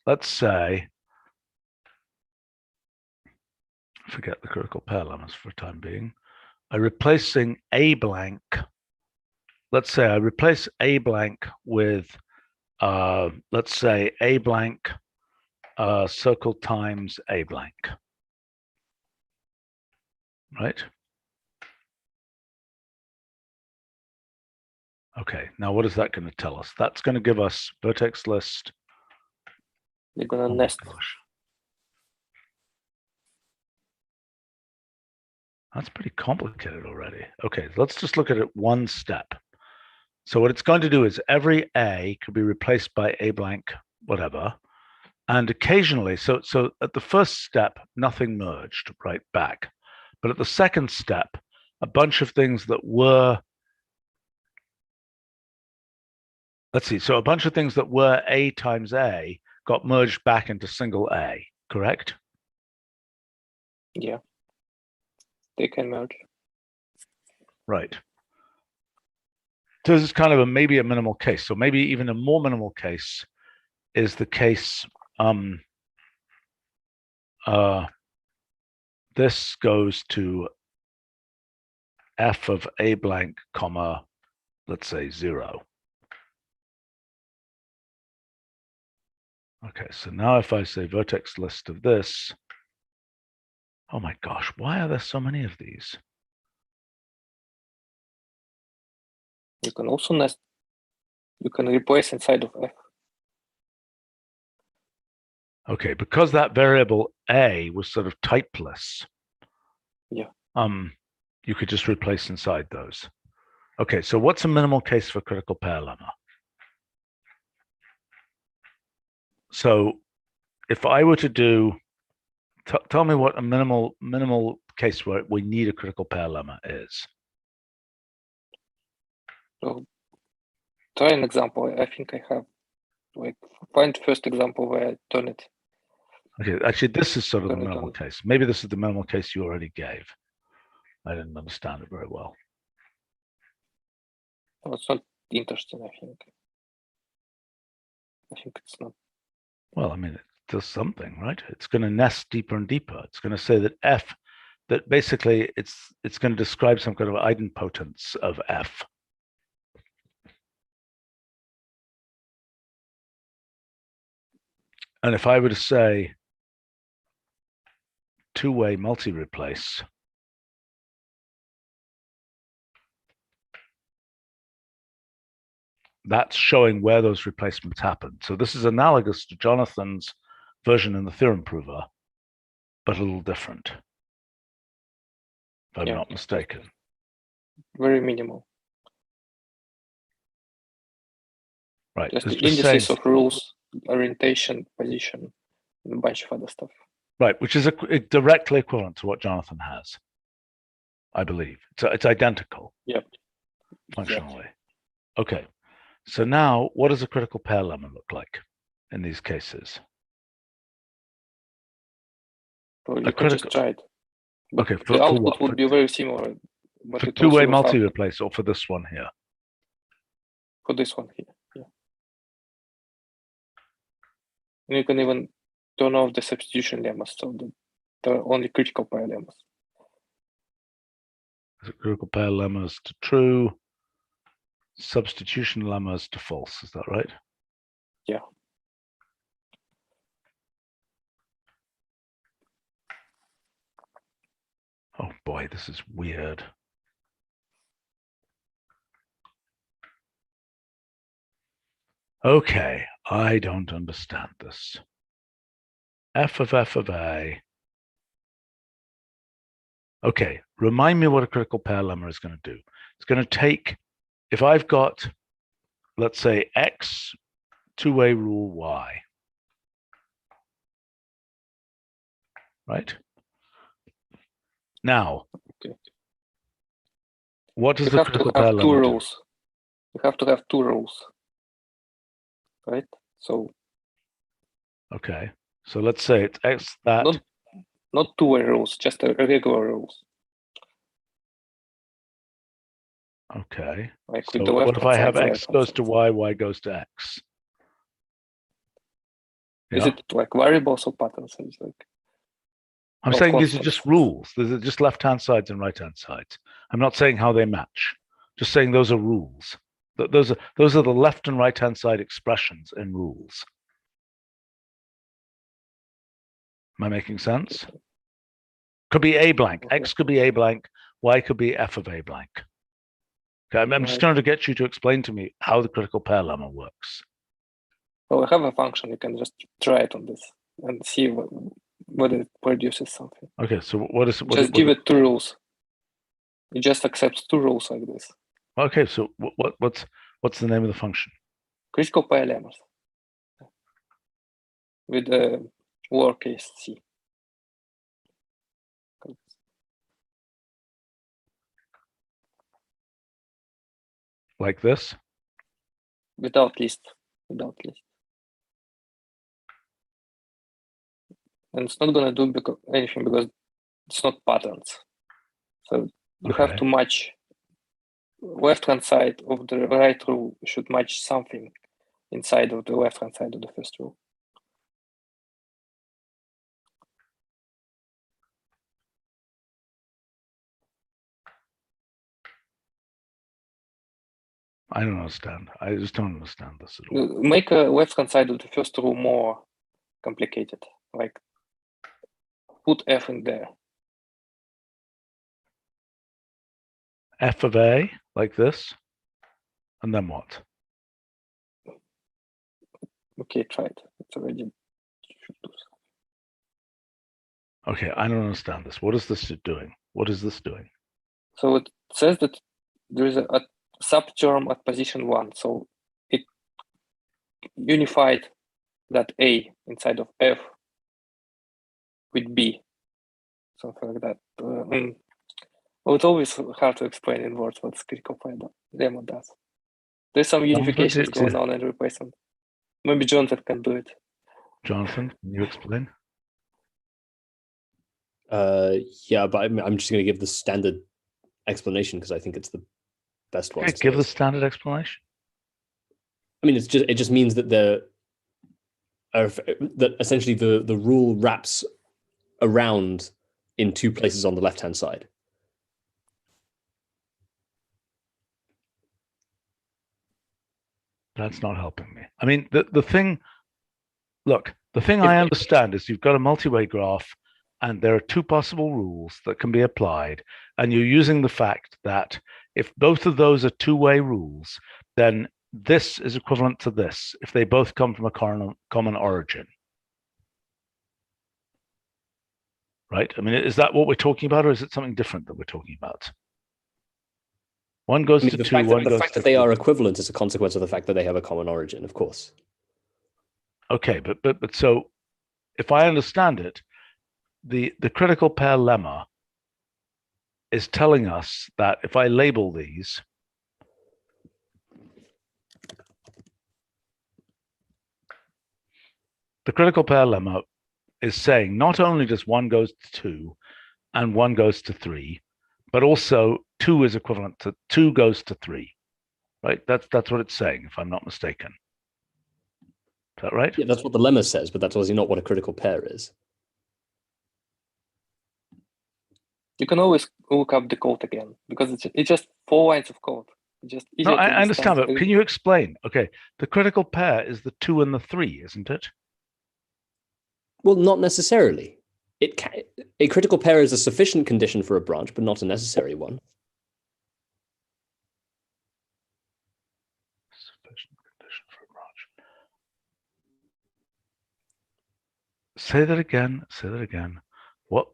let's say, forget the critical pair lemmas for the time being. I'm replacing A blank. Let's say I replace A blank with, let's say A blank circle times A blank, right? Okay, now what is that going to tell us? That's going to give us vertex list. You're gonna Oh my nest. gosh. That's pretty complicated already. Okay, let's just look at it one step. So what it's going to do is every A could be replaced by A blank, whatever. And occasionally, so at the first step, nothing merged right back. But at the second step, a bunch of things that were, let's see, so a bunch of things that were A times A got merged back into single A, correct? Yeah. They can merge. Right. So this is kind of maybe a minimal case. So maybe even a more minimal case is the case, this goes to f of A blank, comma, let's say 0. Okay, so now if I say vertex list of this, oh my gosh, why are there so many of these? You can also nest. You can replace inside of F. Okay, because that variable A was sort of typeless. Yeah. You could just replace inside those. Okay, so what's a minimal case for critical pair lemma? So if I were to do, tell me what a minimal case where we need a critical pair lemma is. So try an example. I think I have like find first example where I turn it. Okay, actually, this is sort of the Turn it minimal on. case. Maybe this is the minimal case you already gave. I didn't understand it very well. Oh, it's not interesting, I think. I think it's not. Well, I mean, it does something, right? It's going to nest deeper and deeper. It's going to say that F, that basically it's going to describe some kind of idempotence of F. And if I were to say two-way multi-replace, that's showing where those replacements happen. So this is analogous to Jonathan's version in the theorem prover, but a little different, if I'm Yeah. not mistaken. Very minimal. Right. Just It's the just indices saying, of rules, orientation, position, and a bunch of other stuff. right, which is directly equivalent to what Jonathan has, I believe. It's identical. Yep. Functionally. Okay. So now, what does a critical pair lemma look like in these cases? So A you can just critical- try it. But Okay, for the output what? would be very similar. But For it two-way also will have multi-replace or for this one here? for this one here. Yeah. And you can even turn off the substitution lemmas, so that there are only critical pair lemmas. Critical pair lemmas to true, substitution lemmas to false. Is that right? Yeah. Oh boy, this is weird. Okay, I don't understand this. F of A. Okay, remind me what a critical pair lemma is going to do. It's going to take, if I've got, let's say, X, two-way rule Y, right? Now, Okay. what does You the have to critical pair have two lemma do? rules. You have to have two rules, right? So Okay, so let's say it's X that. not two-way rules, just a regular rules. Okay, Like so with the what left if I have hand X side, goes to Y, Y goes to X? Is Yeah? it like variables or patterns? It's like I'm or saying these are just constants? rules. These are just left-hand sides and right-hand sides. I'm not saying how they match. Just saying those are rules. Those are the left and right-hand side expressions in rules. Am I making sense? Could be A blank. Okay. X could be A blank. Y could be F of A blank. Okay, I'm just Right. trying to get you to explain to me how the critical pair lemma works. Well, I have a function. You can just try it on this and see whether it produces something. Okay, so what is Just give it two rules. It just accepts two rules like this. Okay, so what's the name of the function? Critical pair lemmas with the lowercase c. Like this? Without list. And it's not gonna do anything because it's not patterns. So you have to match left-hand side of the right rule should match something inside of the left-hand side of the first rule. I don't understand. I just don't understand this at all. Make a left-hand side of the first rule more complicated. Like put F in there. F of A, like this, and then what? Okay, try it. It's already should do something. Okay, I don't understand this. What is this doing? What is this doing? So it says that there is a subterm at position 1. So it unified that A inside of F with B, something like that. Well, it's always hard to explain in words what critical pair lemma does. There's some unification going on in replacement. Maybe Jonathan can do it. Jonathan, can you explain? Yeah, but I'm just going to give the standard explanation because I think it's the best one. Okay, give the standard explanation. I mean, it just means that that essentially the rule wraps around in two places on the left-hand side. That's not helping me. I mean, the thing, look, the thing I understand is you've got a multi-way graph and there are two possible rules that can be applied. And you're using the fact that if both of those are two-way rules, then this is equivalent to this if they both come from a common origin. Right? I mean, is that what we're talking about, or is it something different that we're talking about? One goes to 2, one goes to 3. The fact that they are equivalent is a consequence of the fact that they have a common origin, of course. Okay, but so if I understand it, the critical pair lemma is telling us that if I label these, the critical pair lemma is saying not only does one goes to 2 and one goes to 3, but also 2 is equivalent to 2 goes to 3, right? That's what it's saying, if I'm not mistaken. Is that right? Yeah, that's what the lemma says, but that's obviously not what a critical pair is. You can always look up the code again because it's just 4 lines of code. It's just easier No, I understand, but it. can you explain? Okay, the critical pair is the 2 and the 3, isn't it? Well, not necessarily. A critical pair is a sufficient condition for a branch, but not a necessary one. Sufficient condition for a branch. Say that again. Say that again. What?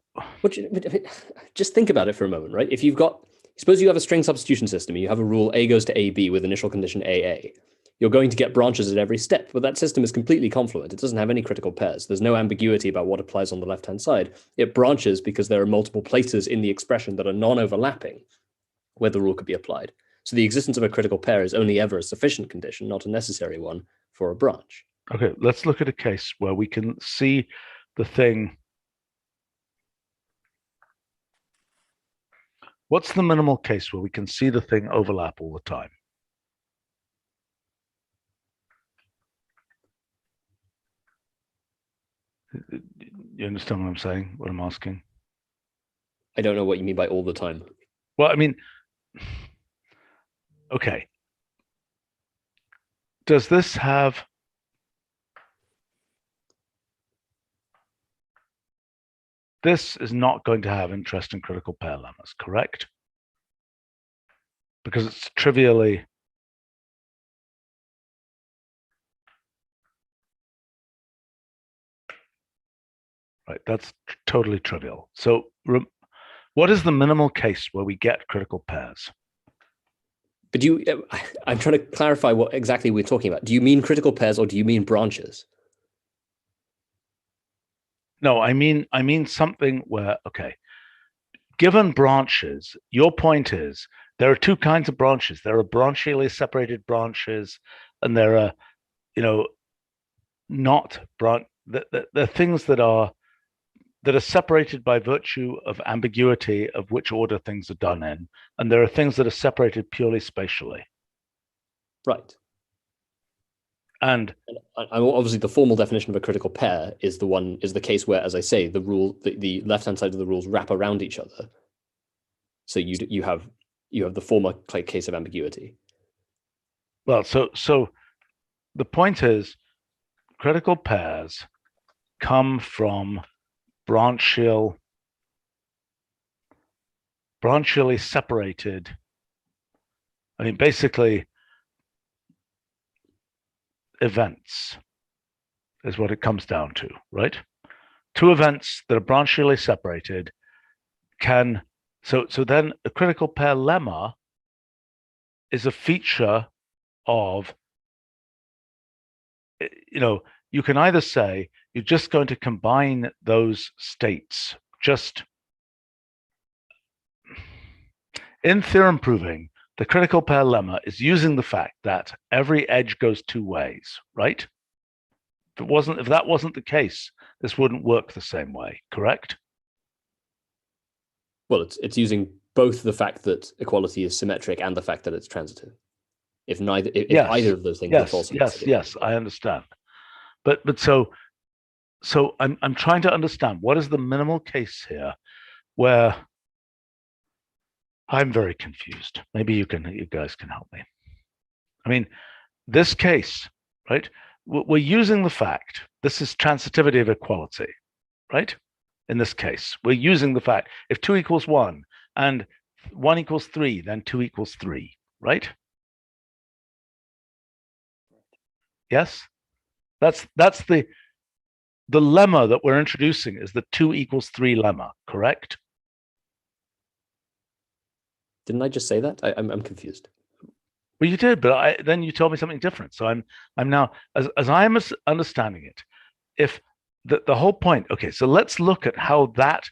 Just think about it for a moment, right? If you've got, suppose you have a string substitution system, and you have a rule A goes to AB with initial condition AA. You're going to get branches at every step, but that system is completely confluent. It doesn't have any critical pairs. There's no ambiguity about what applies on the left-hand side. It branches because there are multiple places in the expression that are non-overlapping where the rule could be applied. So the existence of a critical pair is only ever a sufficient condition, not a necessary one for a branch. Okay, let's look at a case where we can see the thing. What's the minimal case where we can see the thing overlap all the time? You understand what I'm saying, what I'm asking? I don't know what you mean by all the time. Well, I mean, okay. Does this have... This is not going to have interest in critical pair lemmas, correct? Because it's trivially... Right, that's totally trivial. So what is the minimal case where we get critical pairs? But I'm trying to clarify what exactly we're talking about. Do you mean critical pairs or do you mean branches? No, I mean something where, okay, given branches, your point is there are two kinds of branches. There are branchially separated branches, and there are, not branch. They're things that are separated by virtue of ambiguity of which order things are done in, and there are things that are separated purely spatially. Right. And obviously, the formal definition of a critical pair is the case where, as I say, the left-hand side of the rules wrap around each other. So you have the former case of ambiguity. Well, so the point is, critical pairs come from branchially separated. I mean, basically, events is what it comes down to, right? Two events that are branchially separated can, so then a critical pair lemma is a feature of, you can either say you're just going to combine those states. Just in theorem proving, the critical pair lemma is using the fact that every edge goes two ways, right? If that wasn't the case, this wouldn't work the same way, correct? Well, it's using both the fact that equality is symmetric and the fact that it's transitive. If Yes. either of those things are false, yes, I understand. But so I'm trying to understand what is the minimal case here where I'm very confused. Maybe you guys can help me. I mean, this case, right? We're using the fact this is transitivity of equality, right? In this case, we're using the fact if 2 equals 1 and 1 equals 3, then 2 equals 3, right? Yes, that's the lemma that we're introducing is the 2 equals 3 lemma, correct? Didn't I just say that? I'm confused. Well, you did, but then you told me something different. So I'm now, as I'm understanding it, if the whole point, okay, so let's look at how that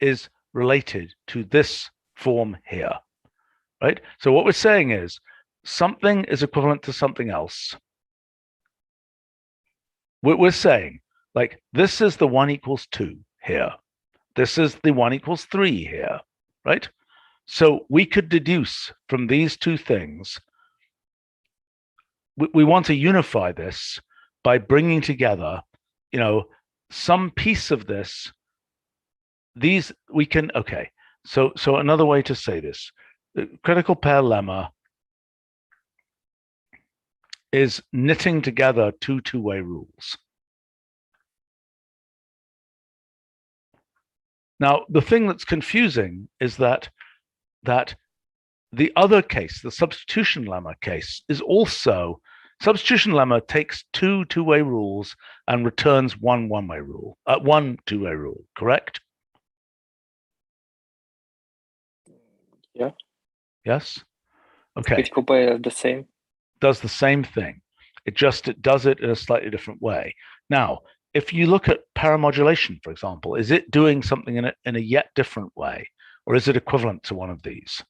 is related to this form here, right? So what we're saying is something is equivalent to something else. We're saying, like, this is the 1 equals 2 here. This is the 1 equals 3 here, right? So we could deduce from these two things, we want to unify this by bringing together, you know, some piece of this. These we can, okay. So another way to say this, the critical pair lemma is knitting together two-way rules. Now, the thing that's confusing is that the other case, the substitution lemma case, is also, substitution lemma takes two-way rules and returns one two-way rule, correct? Yeah. Yes? Okay. Critical pair the same. Does the same thing. It does it in a slightly different way. Now, if you look at paramodulation, for example, is it doing something in a yet different way? Or is it equivalent to one of these?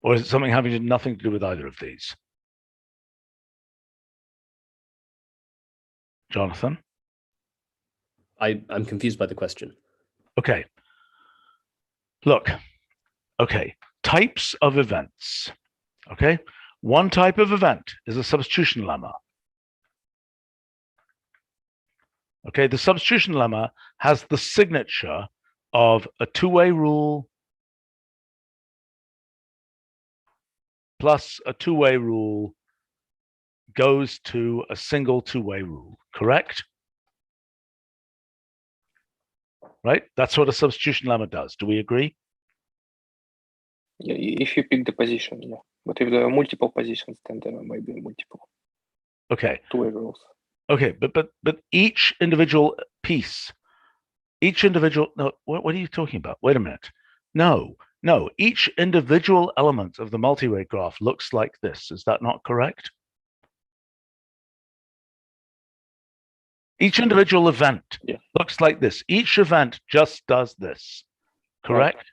Or is it something having nothing to do with either of these? Jonathan? I'm confused by the question. Okay. Look, okay, types of events, okay? One type of event is a substitution lemma. Okay, the substitution lemma has the signature of a two-way rule plus a two-way rule goes to a single two-way rule, correct? Right? That's what a substitution lemma does. Do we agree? Yeah, if you pick the position, yeah. But if there are multiple positions, then there might be multiple. Okay. Two-way rules. Okay, but each individual piece, no, what are you talking about? Wait a minute. No, each individual element of the multi-way graph looks like this. Is that not correct? Each individual event looks like this. Each event just does this, correct? Right.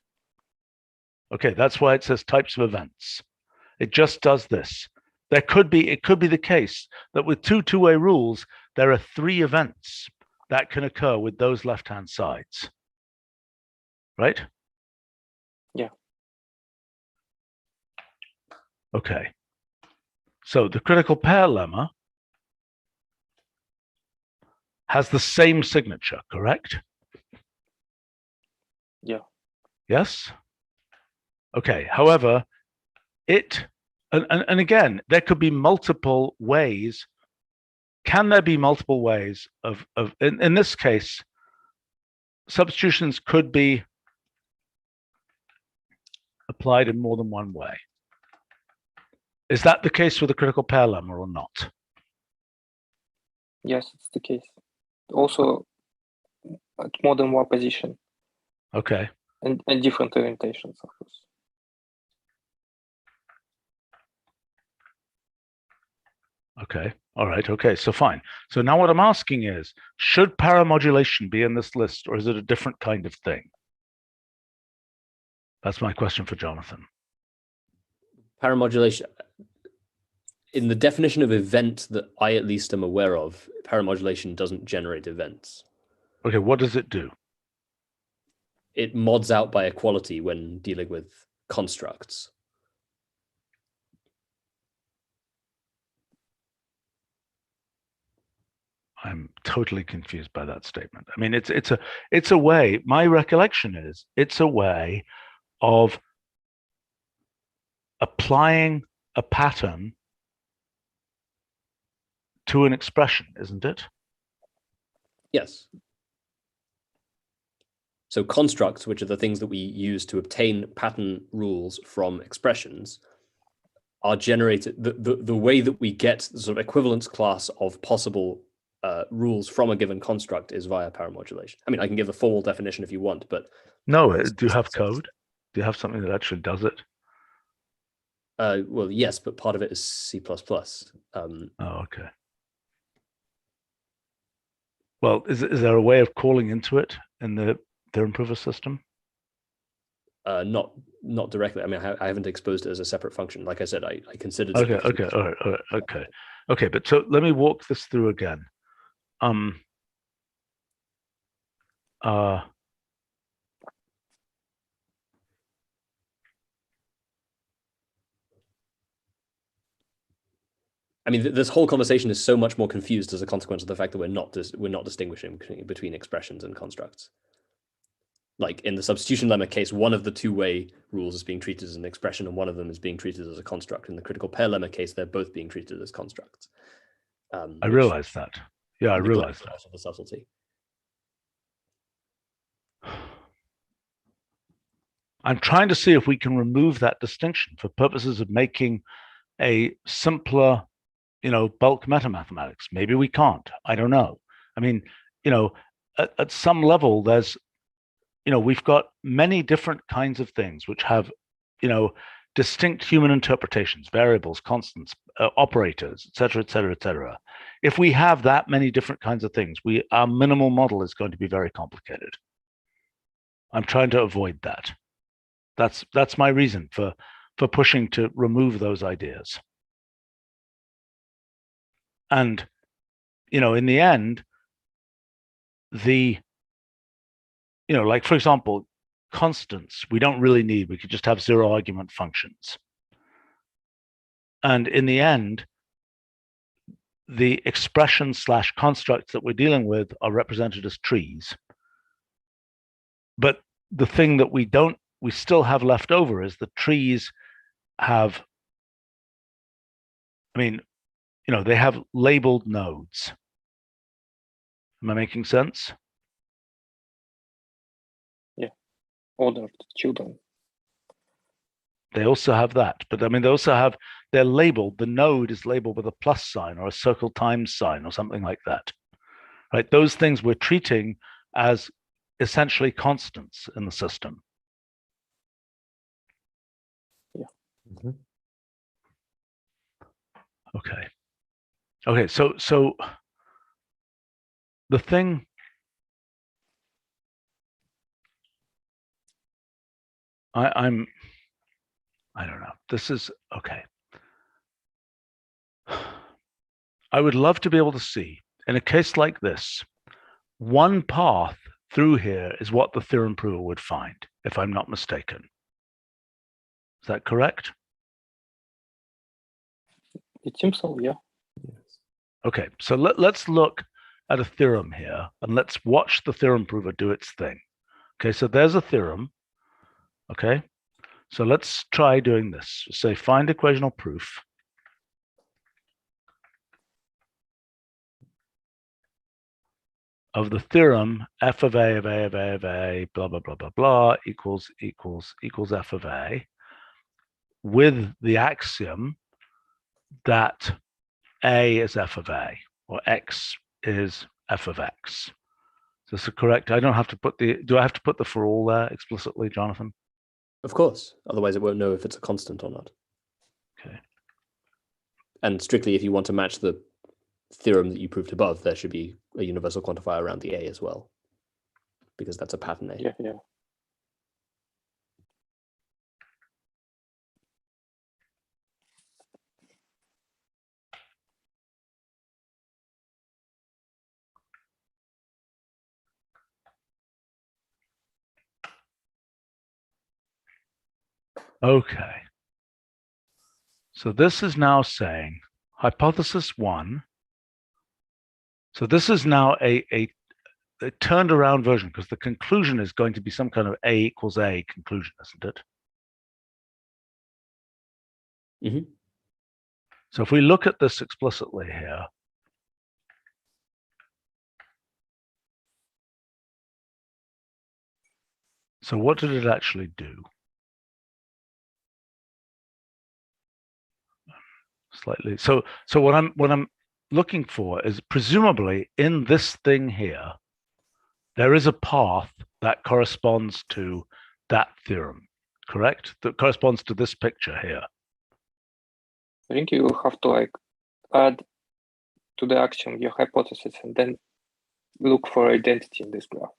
Okay, that's why it says types of events. It just does this. It could be the case that with two-way rules, there are 3 events that can occur with those left-hand sides, right? Yeah. Okay. So the critical pair lemma has the same signature, correct? Yeah. Yes? Okay. However, and again, there could be multiple ways. Can there be multiple ways of in this case, substitutions could be applied in more than one way. Is that the case with the critical pair lemma or not? Yes, it's the case. Also, at more than one position. Okay. And different orientations, of course. Okay. All right. Okay. So fine. So now what I'm asking is, should paramodulation be in this list, or is it a different kind of thing? That's my question for Jonathan. Paramodulation, in the definition of event that I at least am aware of, paramodulation doesn't generate events. Okay, what does it do? It mods out by equality when dealing with constructs. I'm totally confused by that statement. I mean, it's a way, my recollection is it's a way of applying a pattern to an expression, isn't it? Yes. So constructs, which are the things that we use to obtain pattern rules from expressions, are generated, the way that we get the sort of equivalence class of possible rules from a given construct is via paramodulation. I mean, I can give a formal definition if you want, but... No, do you have code? Do you have something that actually does it? Well, yes, but part of it is C++. Oh, okay. Well, is there a way of calling into it in the theorem prover system? Not directly. I mean, I haven't exposed it as a separate function. Like I said, I considered. Okay, all right, okay. But so let me walk this through again. I mean, this whole conversation is so much more confused as a consequence of the fact that we're not distinguishing between expressions and constructs. Like in the substitution lemma case, one of the two-way rules is being treated as an expression and one of them is being treated as a construct. In the critical pair lemma case, they're both being treated as constructs. I realize that. Yeah, I realize that. The subtlety. I'm trying to see if we can remove that distinction for purposes of making a simpler, bulk metamathematics. Maybe we can't. I don't know. I mean, at some level, there's, we've got many different kinds of things which have, distinct human interpretations, variables, constants, operators, et cetera, et cetera, et cetera. If we have that many different kinds of things, our minimal model is going to be very complicated. I'm trying to avoid that. That's my reason for pushing to remove those ideas. And, in the end, like, for example, constants, we don't really need. We could just have zero argument functions. And in the end, the expression/constructs that we're dealing with are represented as trees. But the thing that we still have left over is the trees have, they have labeled nodes. Am I making sense? Yeah, ordered children. They also have that, but they also have, they're labeled, the node is labeled with a plus sign or a circle times sign or something like that, right? Those things we're treating as essentially constants in the system. Yeah. Mm-hmm. Okay, so the thing, I don't know. This is okay. I would love to be able to see, in a case like this, one path through here is what the theorem prover would find, if I'm not mistaken. Is that correct? It seems so, yeah. Okay, so let's look at a theorem here, and let's watch the theorem prover do its thing. Okay, so there's a theorem. Okay, so let's try doing this. Say find equational proof of the theorem f of a of a of a of a blah blah blah blah blah equals f of a, with the axiom that a is f of a, or x is f of x. Is this correct? I don't have to put do I have to put the for all there explicitly, Jonathan? Of course. Otherwise, it won't know if it's a constant or not. Okay. And strictly, if you want to match the theorem that you proved above, there should be a universal quantifier around the A as well, because that's a pattern A. Yeah. Okay. So this is now saying hypothesis 1. So this is now a turned around version, because the conclusion is going to be some kind of A equals A conclusion, isn't it? Mhm. So if we look at this explicitly here, so what did it actually do? Slightly. So what I'm looking for is, presumably in this thing here, there is a path that corresponds to that theorem, correct? That corresponds to this picture here. I think you will have to like add to the action your hypothesis and then look for identity in this graph.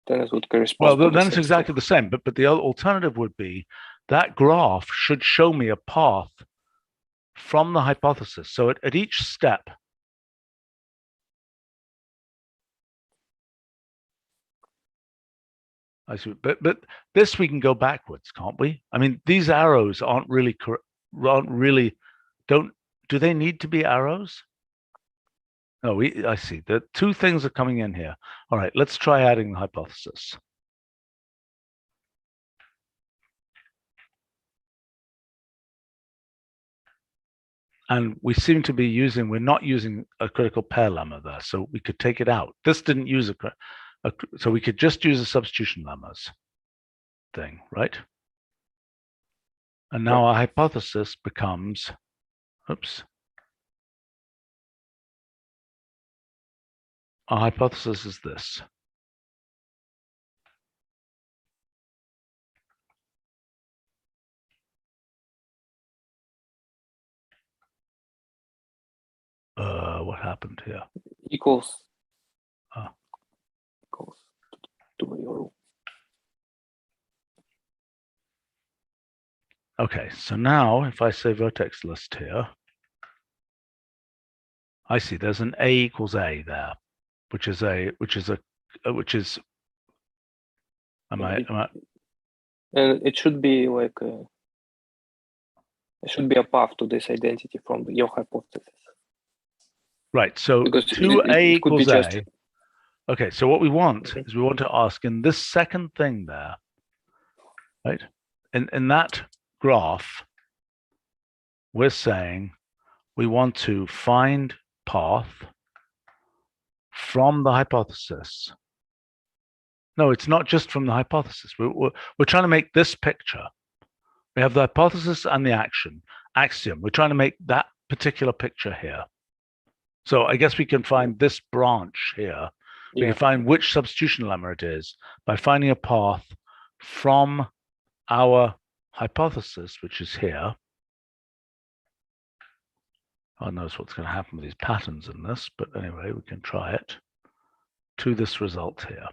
Then it would correspond. Well, to the then it's same exactly stuff. the same, but the alternative would be that graph should show me a path from the hypothesis. So at each step, I see, but this we can go backwards, can't we? I mean, these arrows aren't really do they need to be arrows? No, I see. The two things are coming in here. All right, let's try adding the hypothesis. And we seem to be using, we're not using a critical pair lemma there, so we could take it out. This didn't use so we could just use a substitution lemmas thing, right? And now our hypothesis becomes, oops. Our hypothesis is this. What happened here? Equals. Ah. Equals to your rule. Okay, so now if I say vertex list here, I see there's an A equals A there, which is am I And it should be like it should be a path to this identity from your hypothesis. right? So Because 2A it could be equals just. A. Okay, so what we want Mhm. is we want to ask in this second thing there, right? In that graph, we're saying we want to find path from the hypothesis. No, it's not just from the hypothesis. We're trying to make this picture. We have the hypothesis and the axiom. We're trying to make that particular picture here. So I guess we can find this branch here. We can find which substitution lemma it is by finding a path from our hypothesis, which is here. God knows what's going to happen with these patterns in this, but anyway, we can try it, to this result here.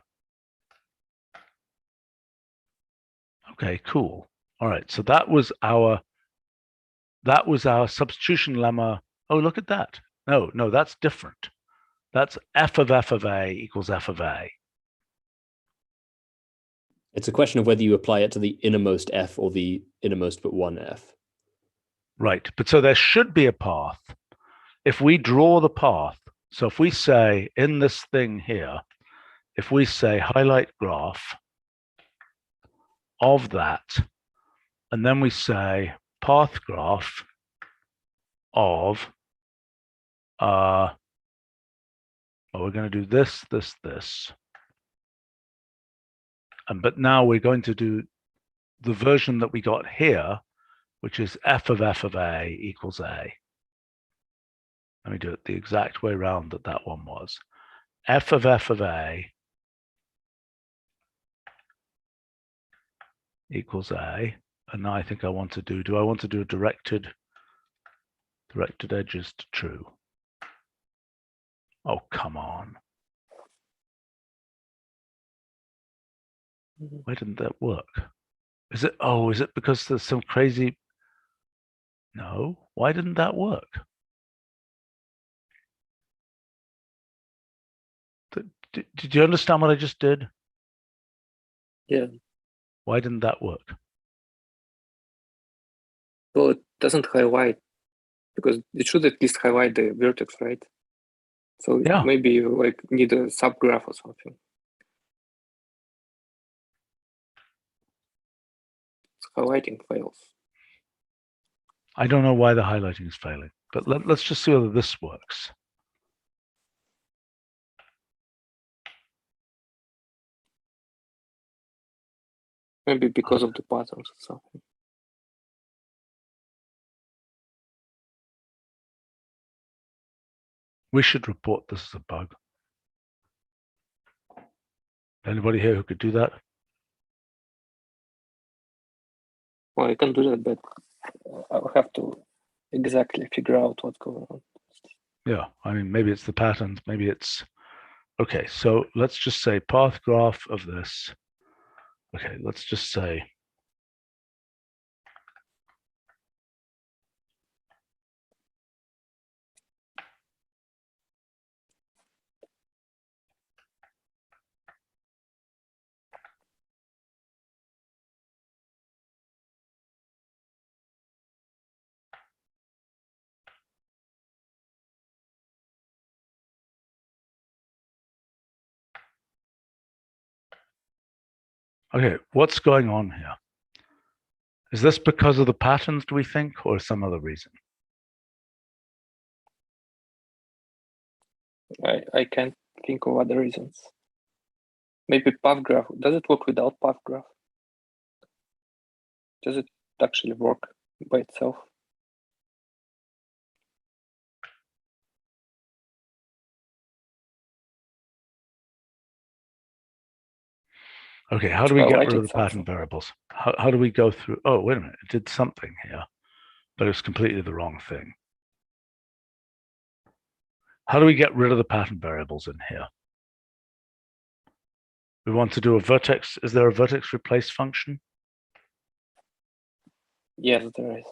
Okay, cool. All right, so that was our substitution lemma. Oh, look at that. No, that's different. That's f of A equals f of A. It's a question of whether you apply it to the innermost f or the innermost but one f. Right, but so there should be a path. If we draw the path, so if we say in this thing here, if we say highlight graph of that, and then we say path graph of, well, we're going to do this. But now we're going to do the version that we got here, which is f of A equals A. Let me do it the exact way around that one was. F of A equals A. And now I think I want to do I want to do a directed edges to true? Oh, come on. Why didn't that work? Is it because there's some crazy? No, why didn't that work? Did you understand what I just did? Yeah. Why didn't that work? Well, it doesn't highlight, because it should at least highlight the vertex, right? So Yeah. maybe you like need a subgraph or something. It's highlighting fails. I don't know why the highlighting is failing, but let's just see whether this works. Maybe because of the patterns or something. We should report this as a bug. Anybody here who could do that? Well, I can do that, but I'll have to exactly figure out what's going on. Yeah, I mean, maybe it's the patterns, maybe it's, okay, so let's just say path graph of this. Okay, let's just say, okay, what's going on here? Is this because of the patterns, do we think, or some other reason? I can't think of other reasons. Maybe path graph. Does it work without path graph? Does it actually work by itself? Okay, how do we get rid of Highlighted the pattern something. variables? How do we go through? Oh, wait a minute, it did something here, but it was completely the wrong thing. How do we get rid of the pattern variables in here? We want to do a vertex. Is there a vertex replace function? Yes, there is.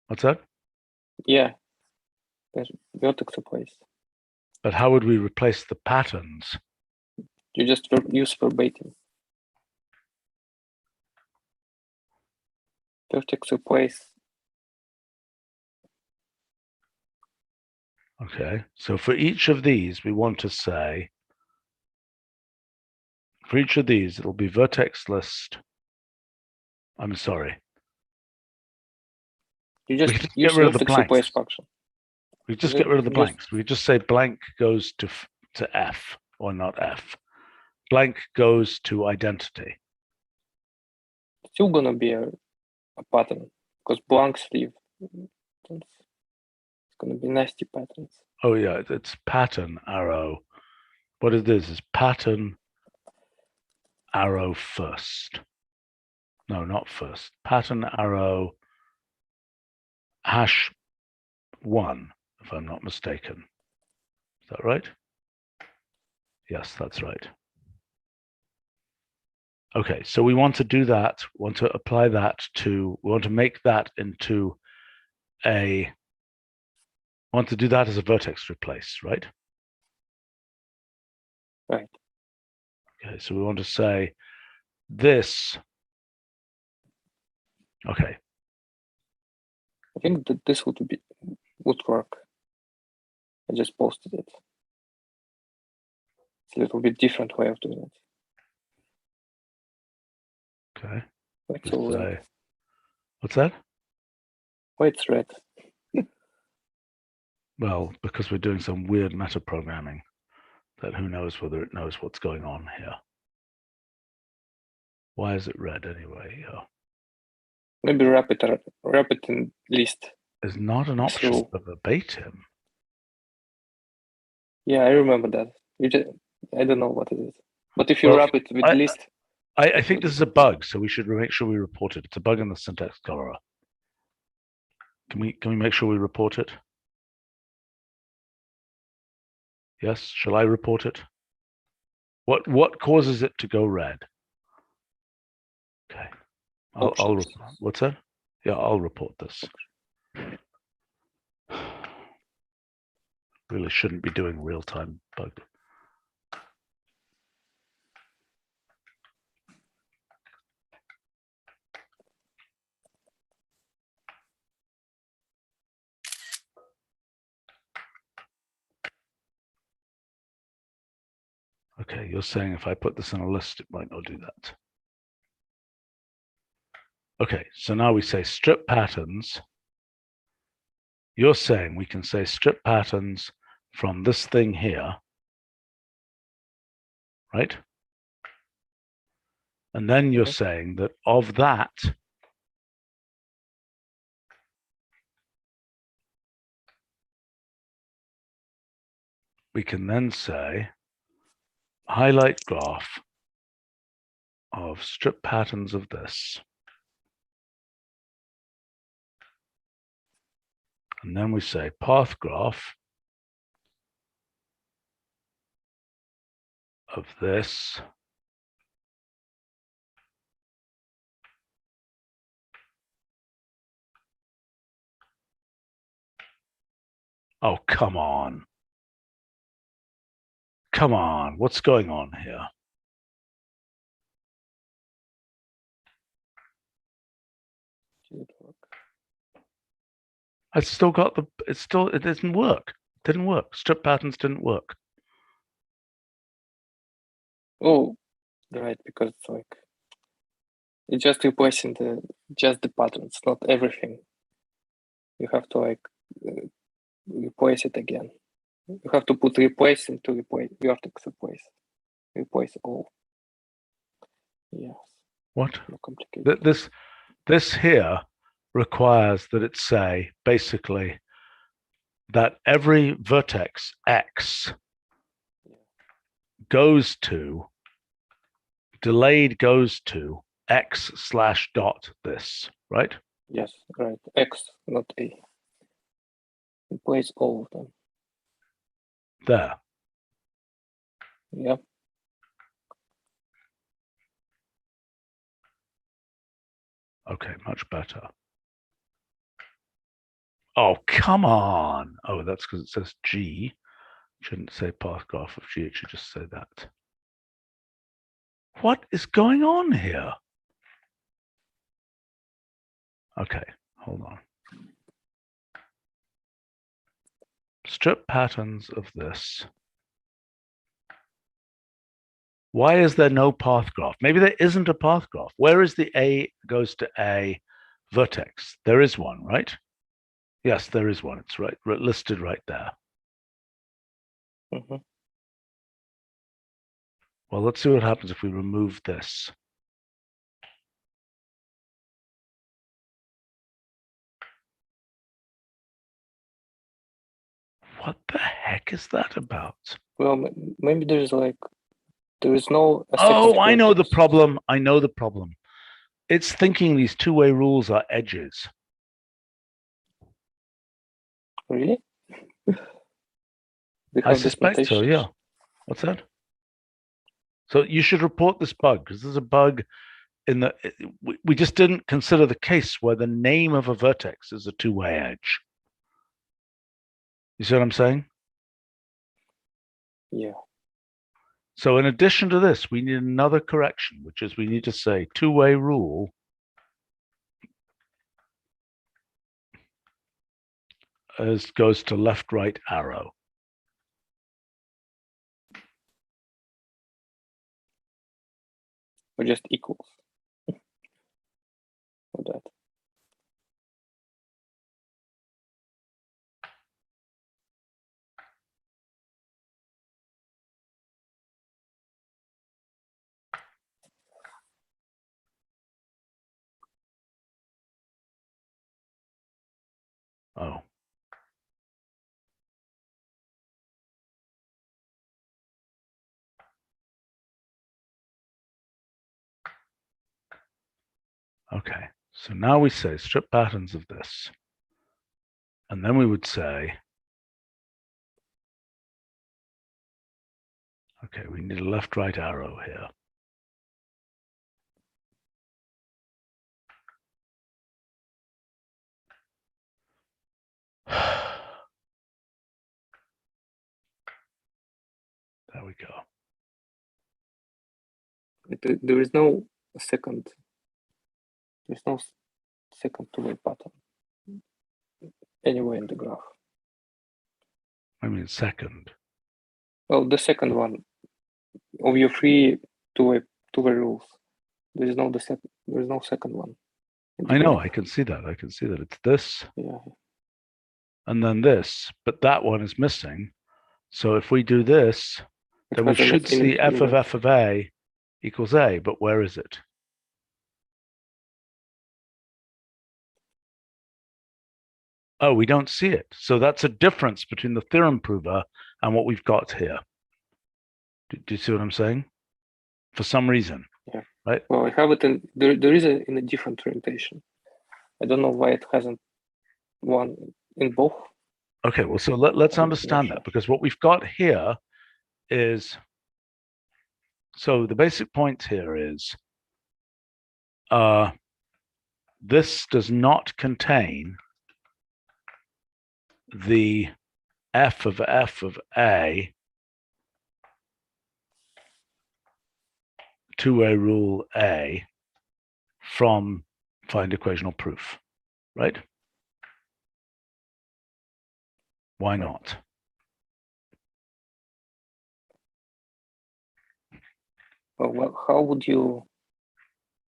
What's that? Yeah, there's vertex replace. But how would we replace the patterns? You just use verbatim. Vertex replace. Okay, so for each of these, we want to say, for each of these, it'll be vertex list. I'm sorry. You We just can use get rid of the vertex replace blanks. function. We just Is get it rid of the just- blanks. We just say blank goes to F or not F. Blank goes to identity. It's still gonna be a pattern because blanks leave. It's gonna be nasty patterns. Oh yeah, it's pattern arrow. What it is pattern arrow first. No, not first. Pattern arrow hash 1, if I'm not mistaken. Is that right? Yes, that's right. Okay, so we want to do that, want to apply that to, we want to make that into a, want to do that as a vertex replace, right? Right. Okay, so we want to say this, okay, I think that this would work. I just posted it. It's a little bit different way of doing it. okay. Why it's We all say, red? what's that? Why it's red? Well, because we're doing some weird meta programming that who knows whether it knows what's going on here. Why is it red anyway? Maybe wrap it in list. There's not an It's option rule. for verbatim. Yeah, I remember that. I don't know what it is. But if you Well, wrap it with list, I think this is a bug, so we should make sure we report it. It's a bug in the syntax explorer. Can we make sure we report it? Yes, shall I report it? What causes it to go red? Okay, I'll what's that? Yeah, I'll report this. Really shouldn't be doing real-time bug. Okay, you're saying if I put this in a list, it might not do that. Okay, so now we say strip patterns. You're saying we can say strip patterns from this thing here, right? And then you're saying that of that, we can then say highlight graph of strip patterns of this. And then we say path graph of this. Oh, come on. Come on, what's going on here? I still got the, it didn't work. It didn't work. Strip patterns didn't work. Oh, right, because it's like it's just replacing just the patterns, not everything. You have to like replace it again. You have to put replace into replace vertex replace all. Yes. What? More complicated. This here requires that it say basically that every vertex X goes to, delayed goes to X / dot this, right? Yes, right. X, not A. Replace all of them. There. Yeah. Okay, much better. Oh, come on. Oh, that's because it says G. Shouldn't say path graph of G, it should just say that. What is going on here? Okay, hold on. Strip patterns of this. Why is there no path graph? Maybe there isn't a path graph. Where is the A goes to A vertex? There is one, right? Yes, there is one. It's right listed right there. Mm-hmm. Well, let's see what happens if we remove this. What the heck is that about? Well, maybe there is no. Oh, I know the problem. I know the problem. It's thinking these two-way rules are edges. Really? I suspect so, yeah. What's that? So you should report this bug because there's a bug in the, we just didn't consider the case where the name of a vertex is a two-way edge. You see what I'm saying? Yeah. So in addition to this, we need another correction, which is we need to say two-way rule goes to left-right arrow. Or just equals. For that. Oh. Okay, so now we say strip patterns of this. And then we would say, okay, we need a left-right arrow here. There we go. There is no second. There's no second two-way pattern anywhere in the graph. I mean, second. Well, the second one of your three two-way rules. There is no second one. I know, I can see that. I can see that. It's this Yeah. and then this, but that one is missing. So if we do this, then we should see f of a equals a, but where is it? Oh, we don't see it. So that's a difference between the theorem prover and what we've got here. Do you see what I'm saying? For some reason, yeah. Right? Well, I have it in there is in a different orientation. I don't know why it hasn't one in both. Okay, well, so let's understand that, because what we've got here is, so the basic point here is this does not contain the f of a two-way rule A from find equational proof, right? Why not? Well, how would you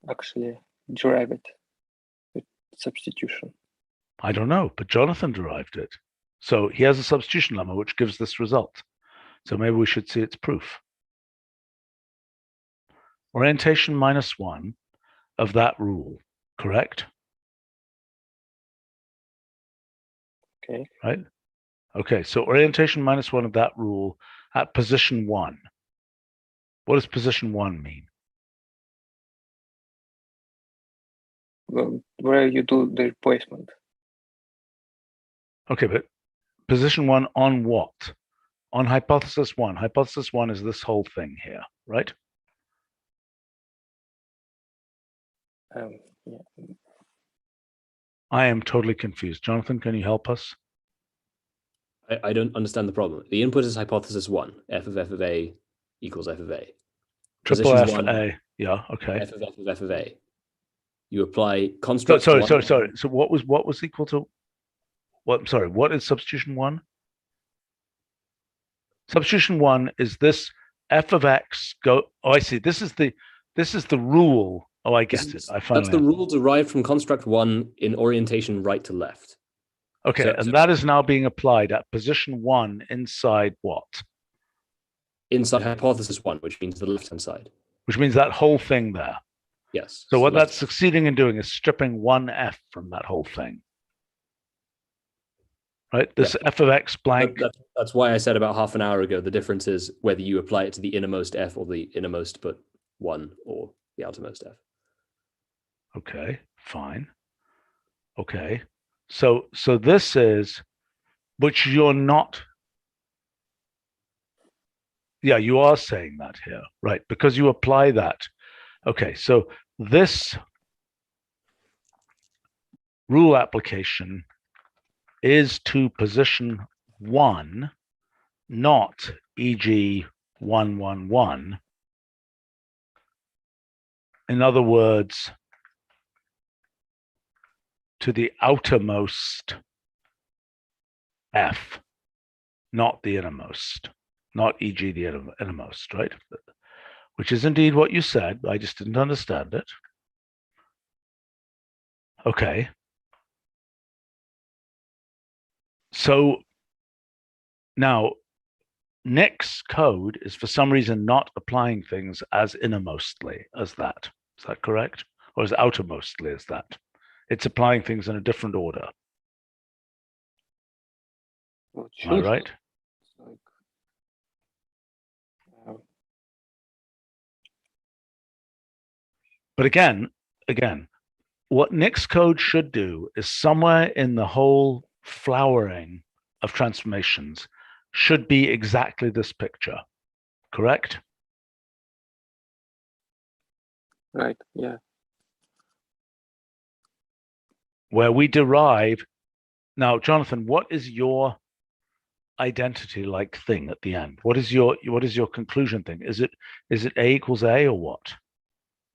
actually derive it with substitution? I don't know, but Jonathan derived it. So he has a substitution lemma which gives this result. So maybe we should see its proof. Orientation -1 of that rule, correct? Okay. Right? Okay, so orientation -1 of that rule at position 1. What does position 1 mean? Well, where you do the replacement. Okay, but position 1 on what? On hypothesis 1. Hypothesis 1 is this whole thing here, right? Yeah. I am totally confused. Jonathan, can you help us? I don't understand the problem. The input is hypothesis 1, f of a equals f of a. Triple Position F 1, A, yeah, okay. f of a. You apply construct. Sorry. So what was equal to what? Sorry, what is substitution 1? Substitution 1 is this f of x go. Oh, I see. This is the rule. Oh, I get it. I finally. That's the rule derived from construct 1 in orientation right to left. Okay, So that is now being applied at position 1 inside what? Inside hypothesis 1, which means the left-hand side. Which means that whole thing there. Yes. So what that's succeeding in doing is stripping one f from that whole thing. Right? This f of x blank. That's why I said about half an hour ago, the difference is whether you apply it to the innermost f or the innermost but 1 or the outermost f. Okay, fine. Okay. So this is, which you're not, yeah, you are saying that here, right? Because you apply that. Okay, so this rule application is to position 1, not e.g. 1, 1, 1. In other words, to the outermost f, not the innermost, not e.g. the innermost, right? Which is indeed what you said. I just didn't understand it. Okay. So now Nick's code is for some reason not applying things as innermostly as that. Is that correct? Or as outermostly as that? It's applying things in a different order. Well, Am I right? But again, what Nick's code should do is somewhere in the whole flowering of transformations should be exactly this picture, correct? Right, yeah. Where we derive, now, Jonathan, what is your identity like thing at the end? What is your conclusion thing? Is it A equals A or what?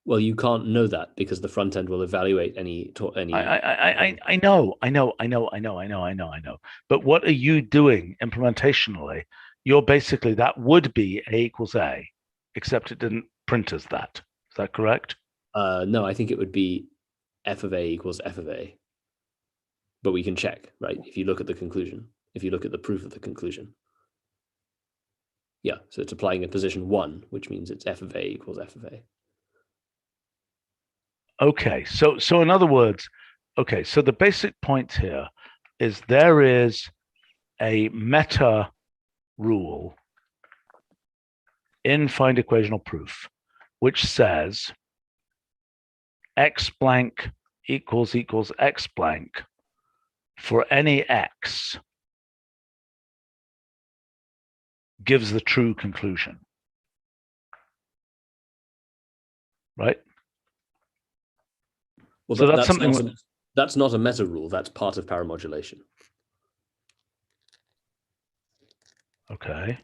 Well, you can't know that because the front end will evaluate any. I know. But what are you doing implementationally? You're basically, that would be A equals A. except it didn't print as that. Is that correct? No, I think it would be f of a equals f of a. But we can check, right? If you look at the conclusion, if you look at the proof of the conclusion. Yeah, so it's applying a position 1, which means it's f of a equals f of a. Okay, so in other words, okay, so the basic point here is there is a meta rule in find equational proof, which says x blank equals x blank for any x gives the true conclusion, right? Well, So that's something that's not a meta rule. That's part of paramodulation. Okay.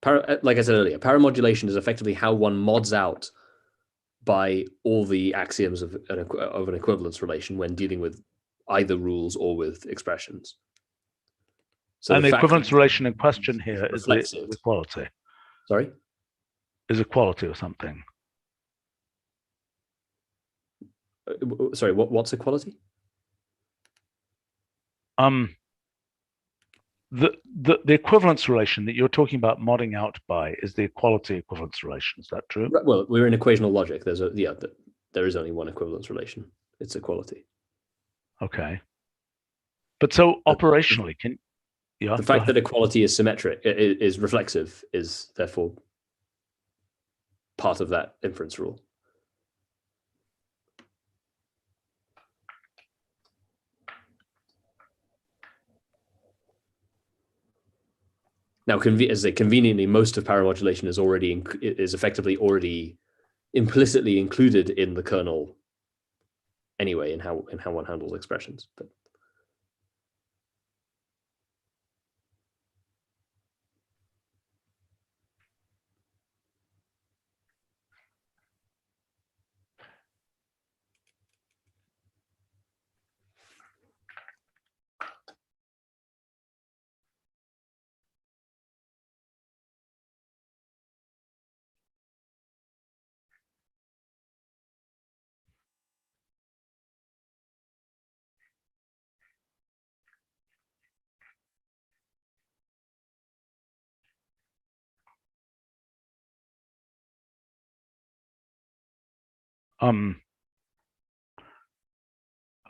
Like I said earlier, paramodulation is effectively how one mods out by all the axioms of an equivalence relation when dealing with either rules or with expressions. So and the equivalence relation in question here is the equality. Sorry? Is equality or something. Sorry, what's equality? The equivalence relation that you're talking about modding out by is the equality equivalence relation. Is that true? Well, we're in equational logic. There is only one equivalence relation. It's equality. Okay. But so operationally, the fact that equality is symmetric, is reflexive, is therefore part of that inference rule. Now, as I say, conveniently, most of paramodulation is effectively already implicitly included in the kernel anyway, in how one handles expressions. But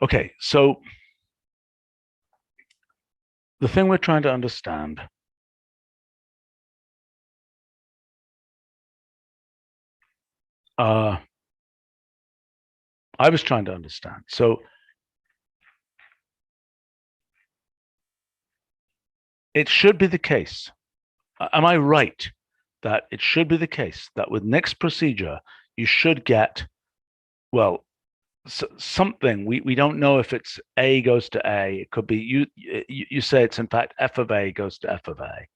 okay, so the thing we're trying to understand I was trying to understand. So it should be the case. Am I right that it should be the case that with next procedure, you should get, well, something, we don't know if it's A goes to A. It could be, you say it's in fact F of A goes to F of A.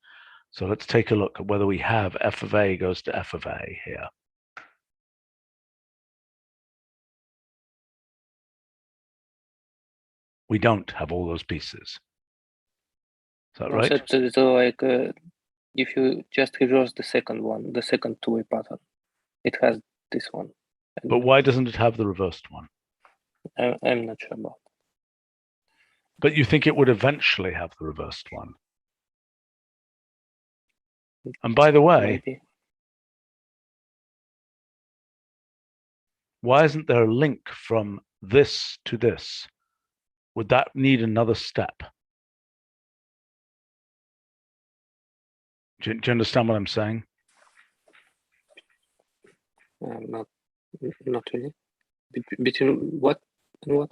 So let's take a look at whether we have F of A goes to F of A here. We don't have all those pieces. Is that right? So like if you just reverse the second one, the second two-way pattern, it has this one. But why doesn't it have the reversed one? I'm not sure about. But you think it would eventually have the reversed one? And by the way, Maybe. Why isn't there a link from this to this? Would that need another step? Do you understand what I'm saying? Not really. Between what and what?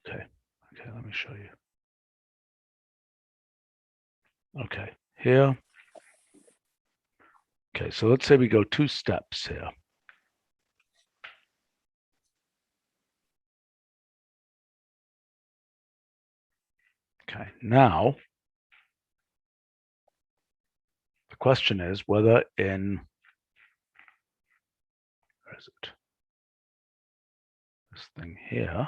Okay, let me show you. Okay, here. Okay, so let's say we go 2 steps here. Okay, now the question is whether in, where is it? This thing here.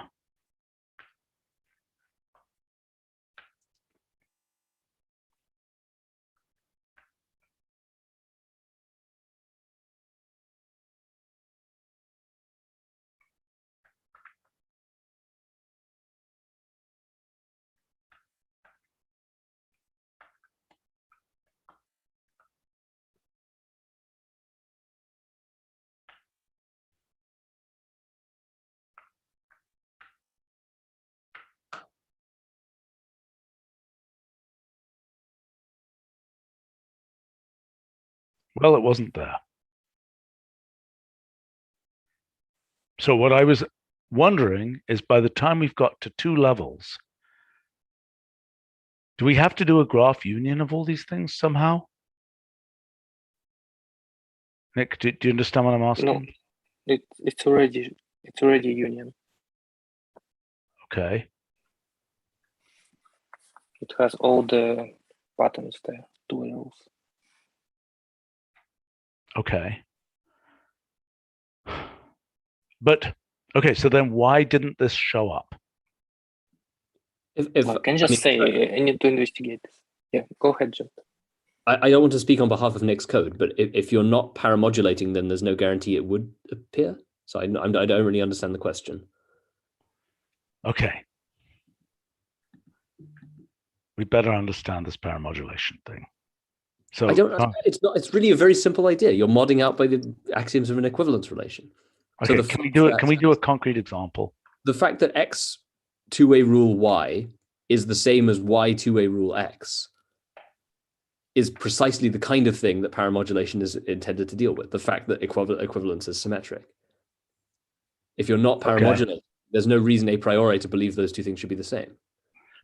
Well, it wasn't there. So what I was wondering is, by the time we've got to 2 levels, do we have to do a graph union of all these things somehow? Nick, do you understand what I'm asking? No, it's already union. Okay. It has all the patterns there, 2 rows. Okay. But okay, so then why didn't this show up? I can just say I need to investigate this. Yeah, go ahead, Jim. I don't want to speak on behalf of Nick's code, but if you're not paramodulating, then there's no guarantee it would appear. So I don't really understand the question. Okay. We better understand this paramodulation thing. So I don't. It's not. It's really a very simple idea. You're modding out by the axioms of an equivalence relation. Okay, So can we do it? Can we do a concrete example? The fact that x two-way rule y is the same as y two-way rule x is precisely the kind of thing that paramodulation is intended to deal with. The fact that equivalence is symmetric. If you're not paramodulating, there's no reason a priori to believe those two things should be the same.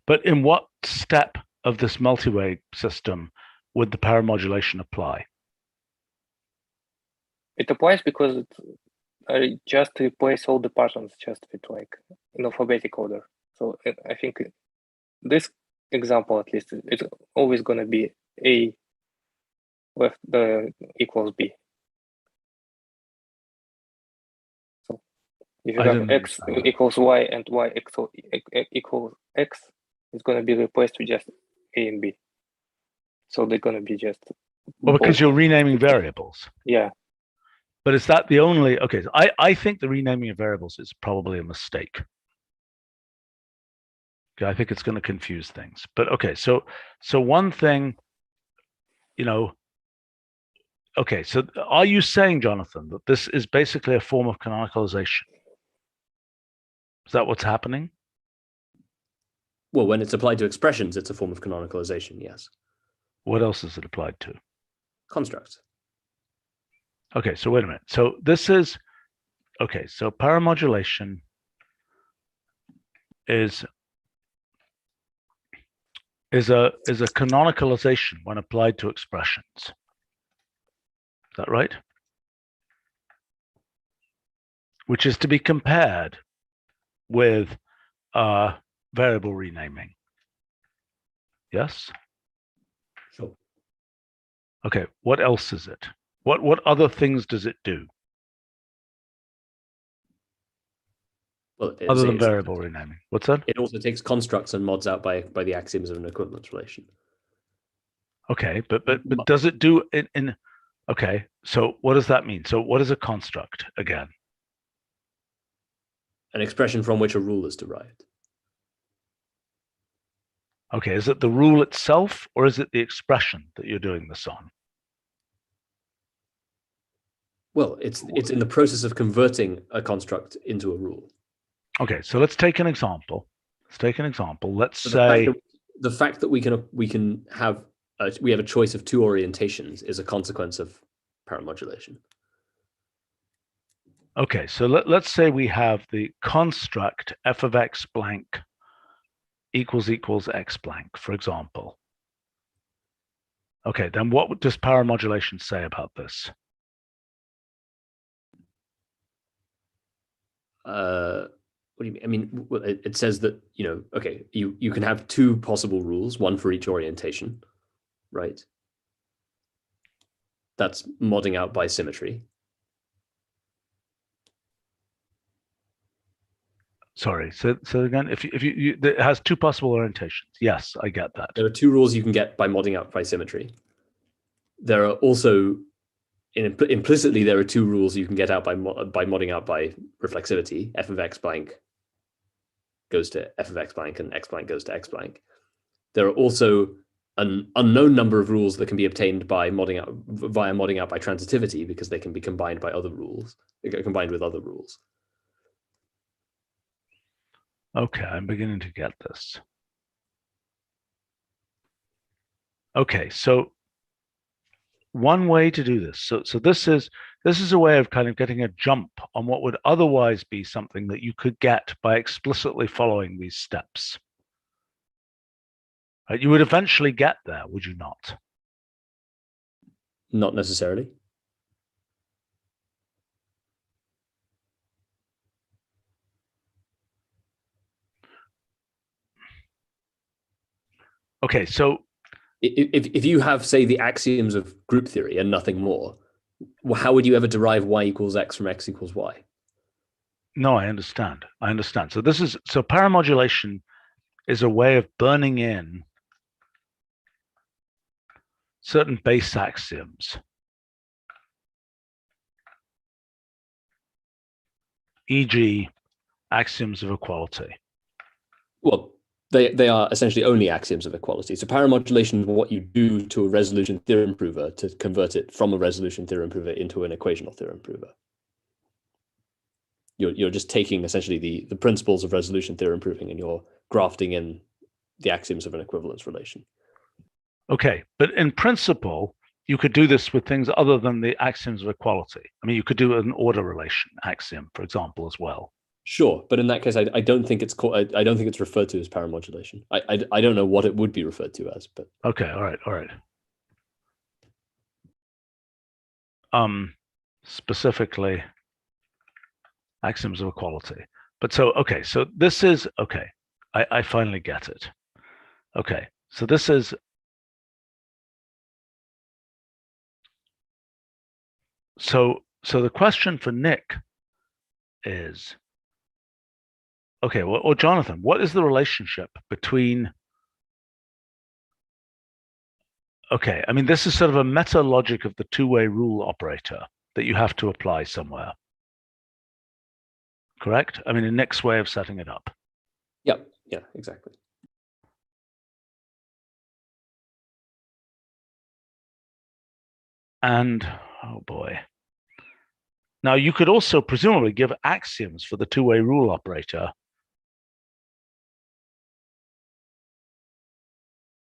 But in what step of this multi-way system would the paramodulation apply? It applies because I just replace all the patterns just with like in alphabetic order. So I think this example, at least, it's always going to be A left equals B. So if you have X equals Y and Y equals X, it's going to be replaced with just A and B. So they're going to be just. Well, because you're renaming variables. Yeah. But is that the only? Okay, so I think the renaming of variables is probably a mistake. Okay, I think it's going to confuse things. But okay, so one thing, you know. Okay, so are you saying, Jonathan, that this is basically a form of canonicalization? Is that what's happening? Well, when it's applied to expressions, it's a form of canonicalization, yes. What else is it applied to? Constructs. Okay, so wait a minute. So this is, okay, so paramodulation is a canonicalization when applied to expressions. Is that right? Which is to be compared with variable renaming. Yes? Sure. Okay, what else is it? What other things does it do? Well, other than variable renaming. What's that? It also takes constructs and mods out by the axioms of an equivalence relation. Okay, but does it do it in okay, so what does that mean? So what is a construct again? An expression from which a rule is derived. Okay, is it the rule itself or is it the expression that you're doing this on? Well, it's in the process of converting a construct into a rule. Okay, so let's take an example. Let's So say the fact that we have a choice of 2 orientations is a consequence of paramodulation. Okay, so let's say we have the construct f of x blank equals x blank, for example. Okay, then what does paramodulation say about this? What do you mean? I mean, well, it says that, okay, you can have 2 possible rules, one for each orientation, right? That's modding out by symmetry. Sorry, so again, if you it has 2 possible orientations. Yes, I get that. There are 2 rules you can get by modding out by symmetry. There are also implicitly there are 2 rules you can get out by modding out by reflexivity. F of x blank goes to f of x blank and x blank goes to x blank. There are also an unknown number of rules that can be obtained by modding out via modding out by transitivity, because they can be combined by other rules. They get combined with other rules. Okay, I'm beginning to get this. Okay, so one way to do this. So this is a way of kind of getting a jump on what would otherwise be something that you could get by explicitly following these steps. Right? You would eventually get there, would you not? Not necessarily. Okay, so if you have, say, the axioms of group theory and nothing more, how would you ever derive y equals x from x equals y? no, I understand. So so paramodulation is a way of burning in certain base axioms, e.g., axioms of equality. Well, they are essentially only axioms of equality. So paramodulation is what you do to a resolution theorem prover to convert it from a resolution theorem prover into an equational theorem prover. You're just taking essentially the principles of resolution theorem proving and you're grafting in the axioms of an equivalence relation. Okay, but in principle, you could do this with things other than the axioms of equality. I mean, you could do an order relation axiom, for example, as well. Sure, but in that case, I don't think it's called. I don't think it's referred to as paramodulation. I don't know what it would be referred to as, but okay, all right. Specifically, axioms of equality. But so okay, so this is okay. I finally get it. Okay, so this is. So the question for Nick is, okay, well, or Jonathan, what is the relationship between, okay, I mean, this is sort of a meta logic of the two-way rule operator that you have to apply somewhere. Correct? I mean, in Nick's way of setting it up. yeah, exactly. And, oh boy. Now, you could also presumably give axioms for the two-way rule operator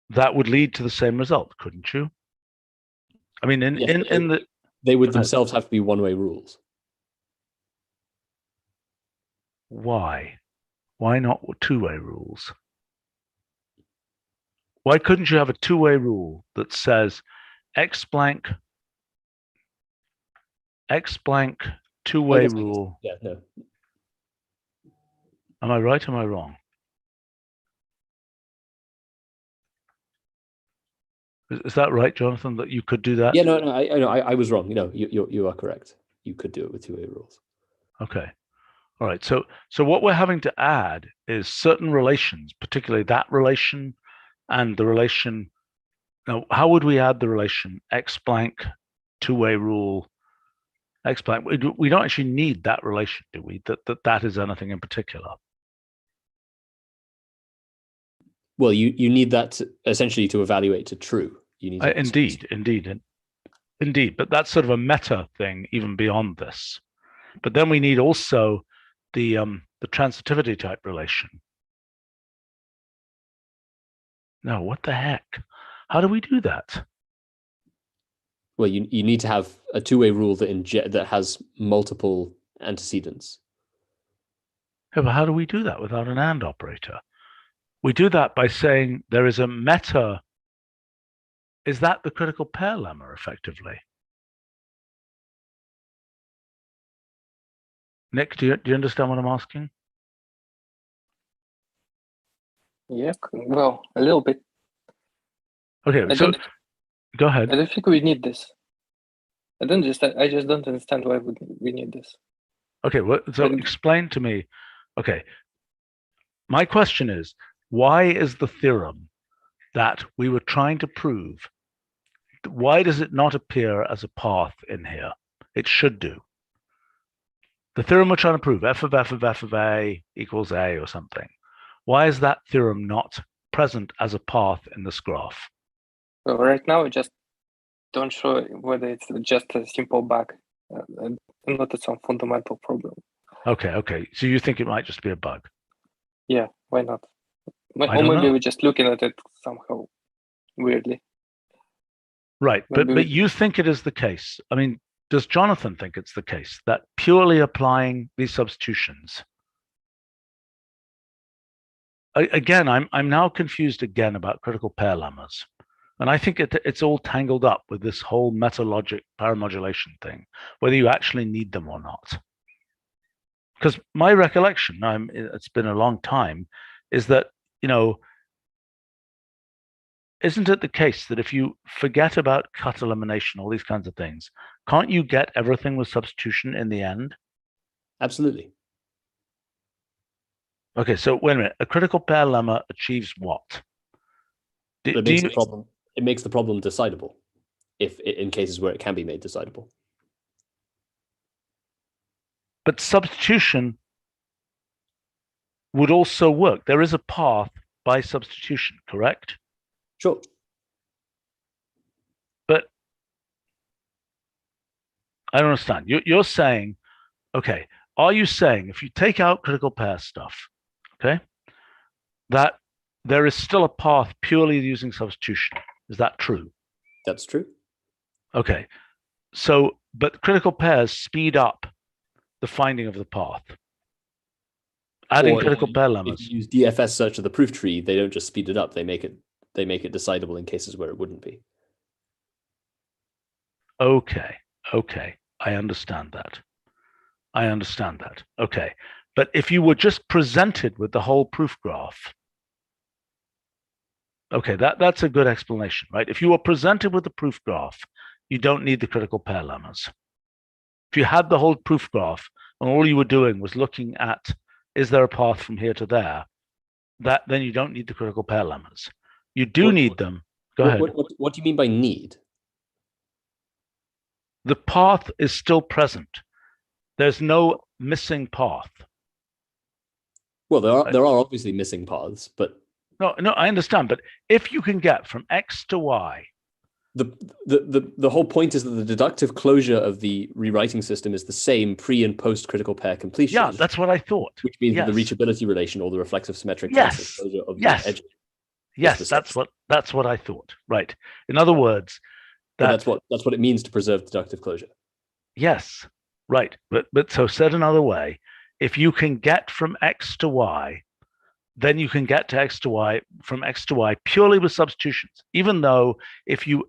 that would lead to the same result, couldn't you? I mean, they would themselves have to be one-way rules. Why? Why not two-way rules? Why couldn't you have a two-way rule that says x blank two-way rule? Yeah, no. Am I right? Am I wrong? Is that right, Jonathan? That you could do that? Yeah, no, I was wrong. You are correct. You could do it with two-way rules. Okay. All right. So what we're having to add is certain relations, particularly that relation and the relation. Now, how would we add the relation x blank two-way rule x blank? We don't actually need that relation, do we? That is anything in particular. Well, you need that essentially to evaluate to true. You need indeed. But that's sort of a meta thing, even beyond this. But then we need also the transitivity type relation. No, what the heck? How do we do that? Well, you need to have a two-way rule that has multiple antecedents. Yeah, but how do we do that without an AND operator? We do that by saying there is a meta. Is that the critical pair lemma, effectively? Nick, do you understand what I'm asking? Yeah, well, a little bit. Okay, so go ahead. I don't think we need this. I just don't understand why we need this. Okay, well, so explain to me. Okay, my question is, why is the theorem that we were trying to prove, why does it not appear as a path in here? It should do. The theorem we're trying to prove, f of a equals a or something. Why is that theorem not present as a path in this graph? Well, right now, I just don't show whether it's just a simple bug and not some fundamental problem. Okay. So you think it might just be a bug? Yeah, why not? Or maybe we're just looking at it somehow weirdly. Right, but you think it is the case. I mean, does Jonathan think it's the case that purely applying these substitutions? Again, I'm now confused again about critical pair lemmas. And I think it's all tangled up with this whole meta-logic paramodulation thing, whether you actually need them or not. Because my recollection, it's been a long time, is that, isn't it the case that if you forget about cut elimination, all these kinds of things, can't you get everything with substitution in the end? Absolutely. Okay, so wait a minute. A critical pair lemma achieves what? It makes the problem decidable, if in cases where it can be made decidable. But substitution would also work. There is a path by substitution, correct? Sure. But I don't understand. You're saying, okay, are you saying if you take out critical pair stuff, okay, that there is still a path purely using substitution? Is that true? That's true. Okay. So, but critical pairs speed up the finding of the path. Adding critical pair lemmas. If you use DFS search of the proof tree, they don't just speed it up, they make it decidable in cases where it wouldn't be. Okay. I understand that. Okay. But if you were just presented with the whole proof graph, okay, that's a good explanation, right? If you were presented with the proof graph, you don't need the critical pair lemmas. If you had the whole proof graph and all you were doing was looking at, is there a path from here to there, then you don't need the critical pair lemmas. You do need them. Go ahead. What do you mean by need? The path is still present. There's no missing path. Well, there are obviously missing paths, but no, I understand. But if you can get from X to Y, the whole point is that the deductive closure of the rewriting system is the same pre and post critical pair completion. Yeah, that's what I thought. Which means that the reachability relation or the reflexive symmetric closure of the edge. Yes, that's what I thought. Right. In other words, that's what it means to preserve deductive closure. Yes, right. But so said another way, if you can get from X to Y, then you can get to X to Y from X to Y purely with substitutions. Even though if you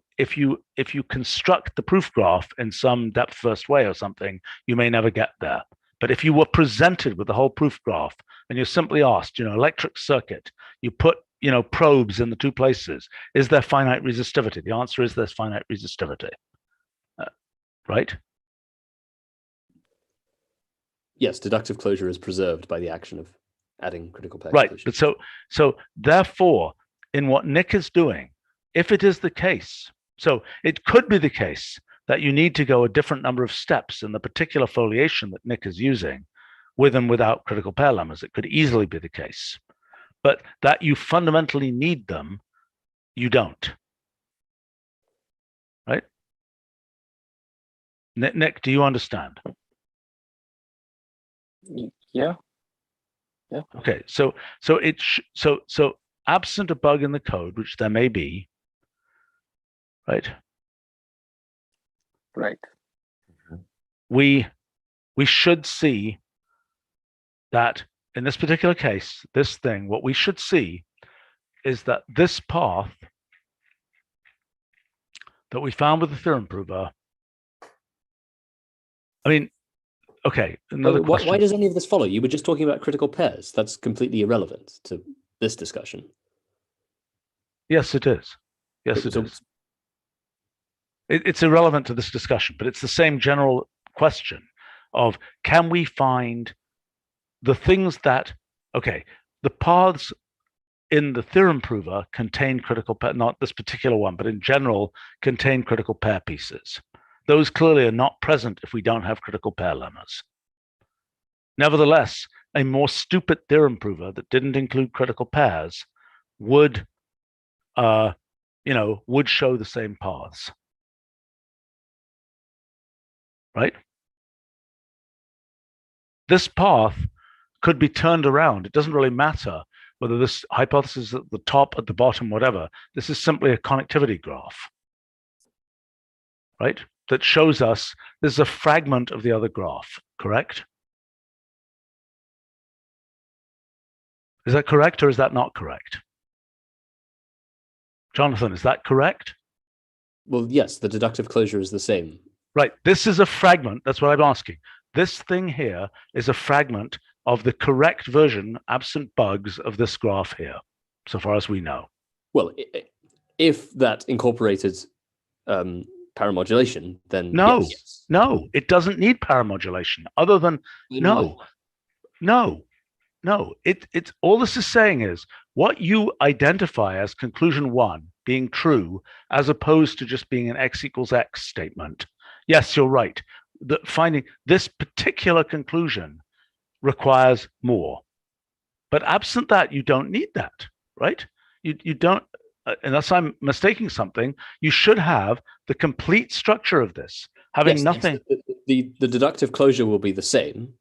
construct the proof graph in some depth first way or something, you may never get there. But if you were presented with the whole proof graph and you're simply asked, electric circuit, you put probes in the two places, is there finite resistivity? The answer is there's finite resistivity, right? Yes, deductive closure is preserved by the action of adding critical pair. Right, but so therefore, in what Nick is doing, if it is the case, so it could be the case that you need to go a different number of steps in the particular foliation that Nick is using, with and without critical pair lemmas. It could easily be the case. But that you fundamentally need them, you don't. Right? Nick, do you understand? Yeah. Okay, so absent a bug in the code, which there may be, right? Right. We should see that in this particular case, what we should see is that this path that we found with the theorem prover, I mean, okay, another question. Why does any of this follow? You were just talking about critical pairs. That's completely irrelevant to this discussion. Yes, it is. Yes, it is. It's irrelevant to this discussion, but it's the same general question of, can we find the things that, okay, the paths in the theorem prover contain critical pair, not this particular one, but in general contain critical pair pieces. Those clearly are not present if we don't have critical pair lemmas. Nevertheless, a more stupid theorem prover that didn't include critical pairs would show the same paths. Right? This path could be turned around. It doesn't really matter whether this hypothesis is at the top, at the bottom, whatever. This is simply a connectivity graph. right? That shows us this is a fragment of the other graph, correct? Is that correct or is that not correct? Jonathan, is that correct? Well, yes, the deductive closure is the same. Right, this is a fragment, that's what I'm asking. This thing here is a fragment of the correct version, absent bugs, of this graph here, so far as we know. Well, if that incorporated paramodulation, then No, yes. no, it doesn't need paramodulation, other than, no, it's all this is saying is what you identify as conclusion 1 being true, as opposed to just being an x equals x statement. Yes, you're right. That finding this particular conclusion requires more. But absent that, you don't need that, right? You don't, unless I'm mistaking something, you should have the complete structure of this, having Yes, nothing. The deductive closure will be the same.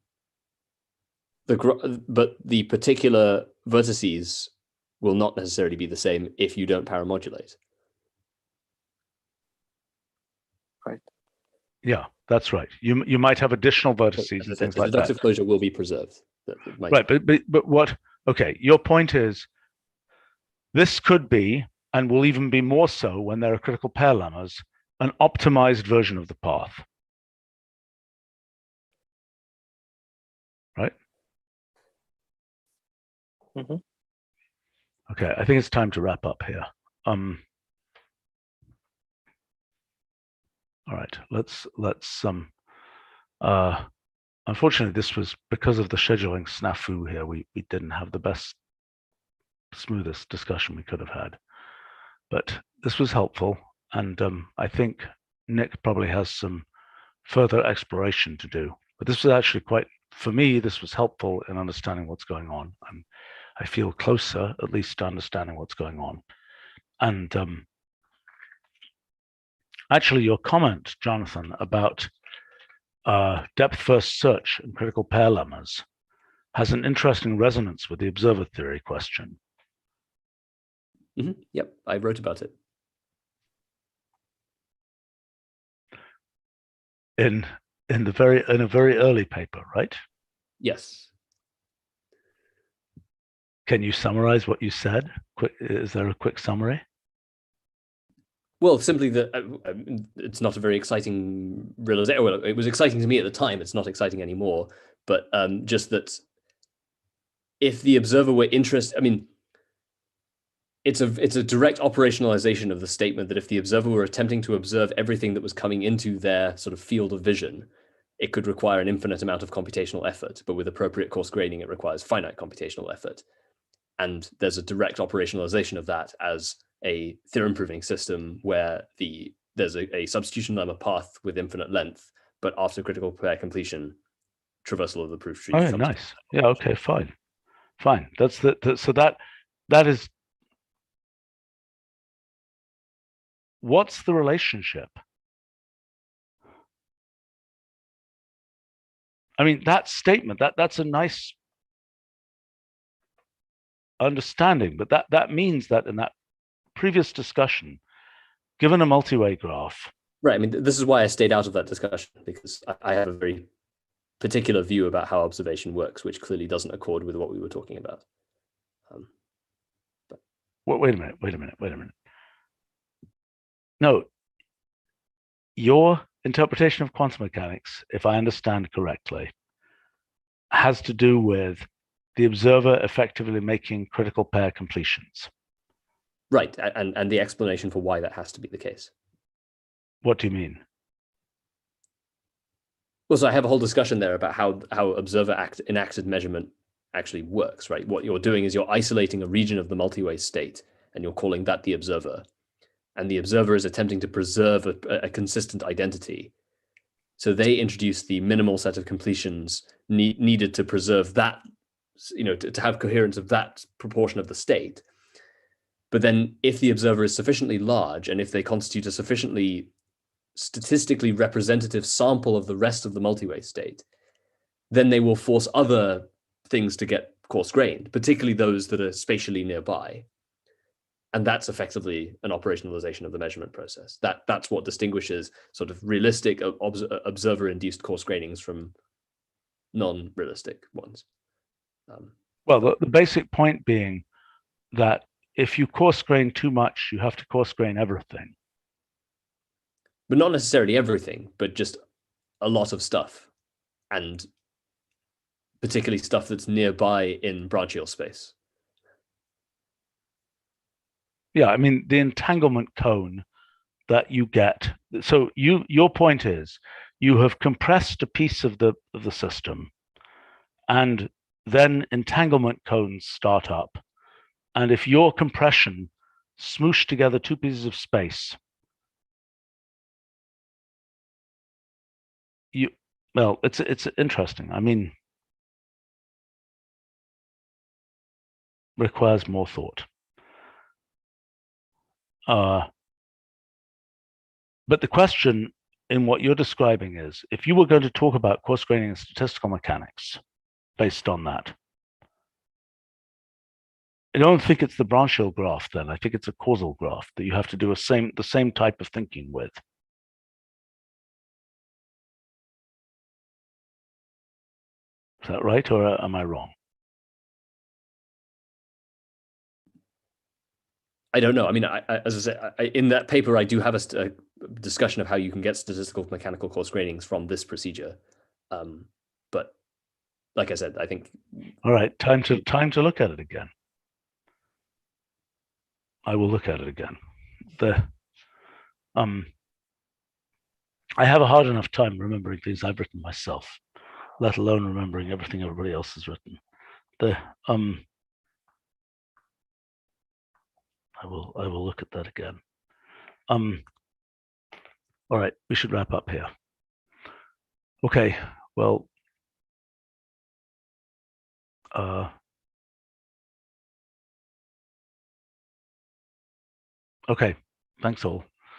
But the particular vertices will not necessarily be the same if you don't paramodulate. Right. Yeah, that's right. You might have additional vertices and things The like that. deductive closure will be preserved. Right, but what? Okay, your point is this could be, and will even be more so when there are critical pair lemmas, an optimized version of the path. Right? Mm-hmm. Okay, I think it's time to wrap up here. All right, let's unfortunately, this was because of the scheduling snafu here. We didn't have the best, smoothest discussion we could have had, but this was helpful, and I think Nick probably has some further exploration to do. But this was actually quite, for me, this was helpful in understanding what's going on. I feel closer, at least, to understanding what's going on. And actually, your comment, Jonathan, about depth first search and critical pair lemmas has an interesting resonance with the observer theory question. Mm-hmm. Yep, I wrote about it. In a very early paper, right? Yes. Can you summarize what you said? Is there a quick summary? Well, simply that it's not a very exciting realization. Well, it was exciting to me at the time. It's not exciting anymore. But just that if the observer were interested, I mean, it's a direct operationalization of the statement that if the observer were attempting to observe everything that was coming into their sort of field of vision, it could require an infinite amount of computational effort. But with appropriate coarse graining, it requires finite computational effort. And there's a direct operationalization of that as a theorem proving system where there's a substitution lemma path with infinite length, but after critical pair completion, traversal of the proof tree. Oh, nice. Yeah. Okay. Fine. That's so that is. What's the relationship? I mean, that statement, that's a nice understanding, but that means that in that previous discussion, given a multi-way graph. Right. I mean, this is why I stayed out of that discussion, because I have a very particular view about how observation works, which clearly doesn't accord with what we were talking about. Wait a minute. No, your interpretation of quantum mechanics, if I understand correctly, has to do with the observer effectively making critical pair completions. Right, and the explanation for why that has to be the case. What do you mean? Well, so I have a whole discussion there about how observer enacted measurement actually works, right? What you're doing is you're isolating a region of the multi-way state, and you're calling that the observer. And the observer is attempting to preserve a consistent identity. So they introduce the minimal set of completions needed to preserve that, to have coherence of that proportion of the state. But then if the observer is sufficiently large, and if they constitute a sufficiently statistically representative sample of the rest of the multi-way state, then they will force other things to get coarse-grained, particularly those that are spatially nearby. And that's effectively an operationalization of the measurement process. That's what distinguishes sort of realistic observer-induced coarse grainings from non-realistic ones. Well, the basic point being that if you coarse grain too much, you have to coarse grain everything. But not necessarily everything, but just a lot of stuff, and particularly stuff that's nearby in branch yield space. Yeah, I mean, the entanglement cone that you get. So your point is you have compressed a piece of the system, and then entanglement cones start up. And if your compression smooshed together two pieces of space, well, it's interesting. I mean, requires more thought. But the question in what you're describing is, if you were going to talk about coarse graining and statistical mechanics based on that, I don't think it's the branch yield graph then. I think it's a causal graph that you have to do the same type of thinking with. Is that right, or am I wrong? I don't know. I mean, as I say, in that paper, I do have a discussion of how you can get statistical mechanical coarse grainings from this procedure. But like I said, I think. All right, time to look at it again. I will look at it again. I have a hard enough time remembering things I've written myself, let alone remembering everything everybody else has written. I will look at that again. All right, we should wrap up here. Okay, well, okay, thanks all.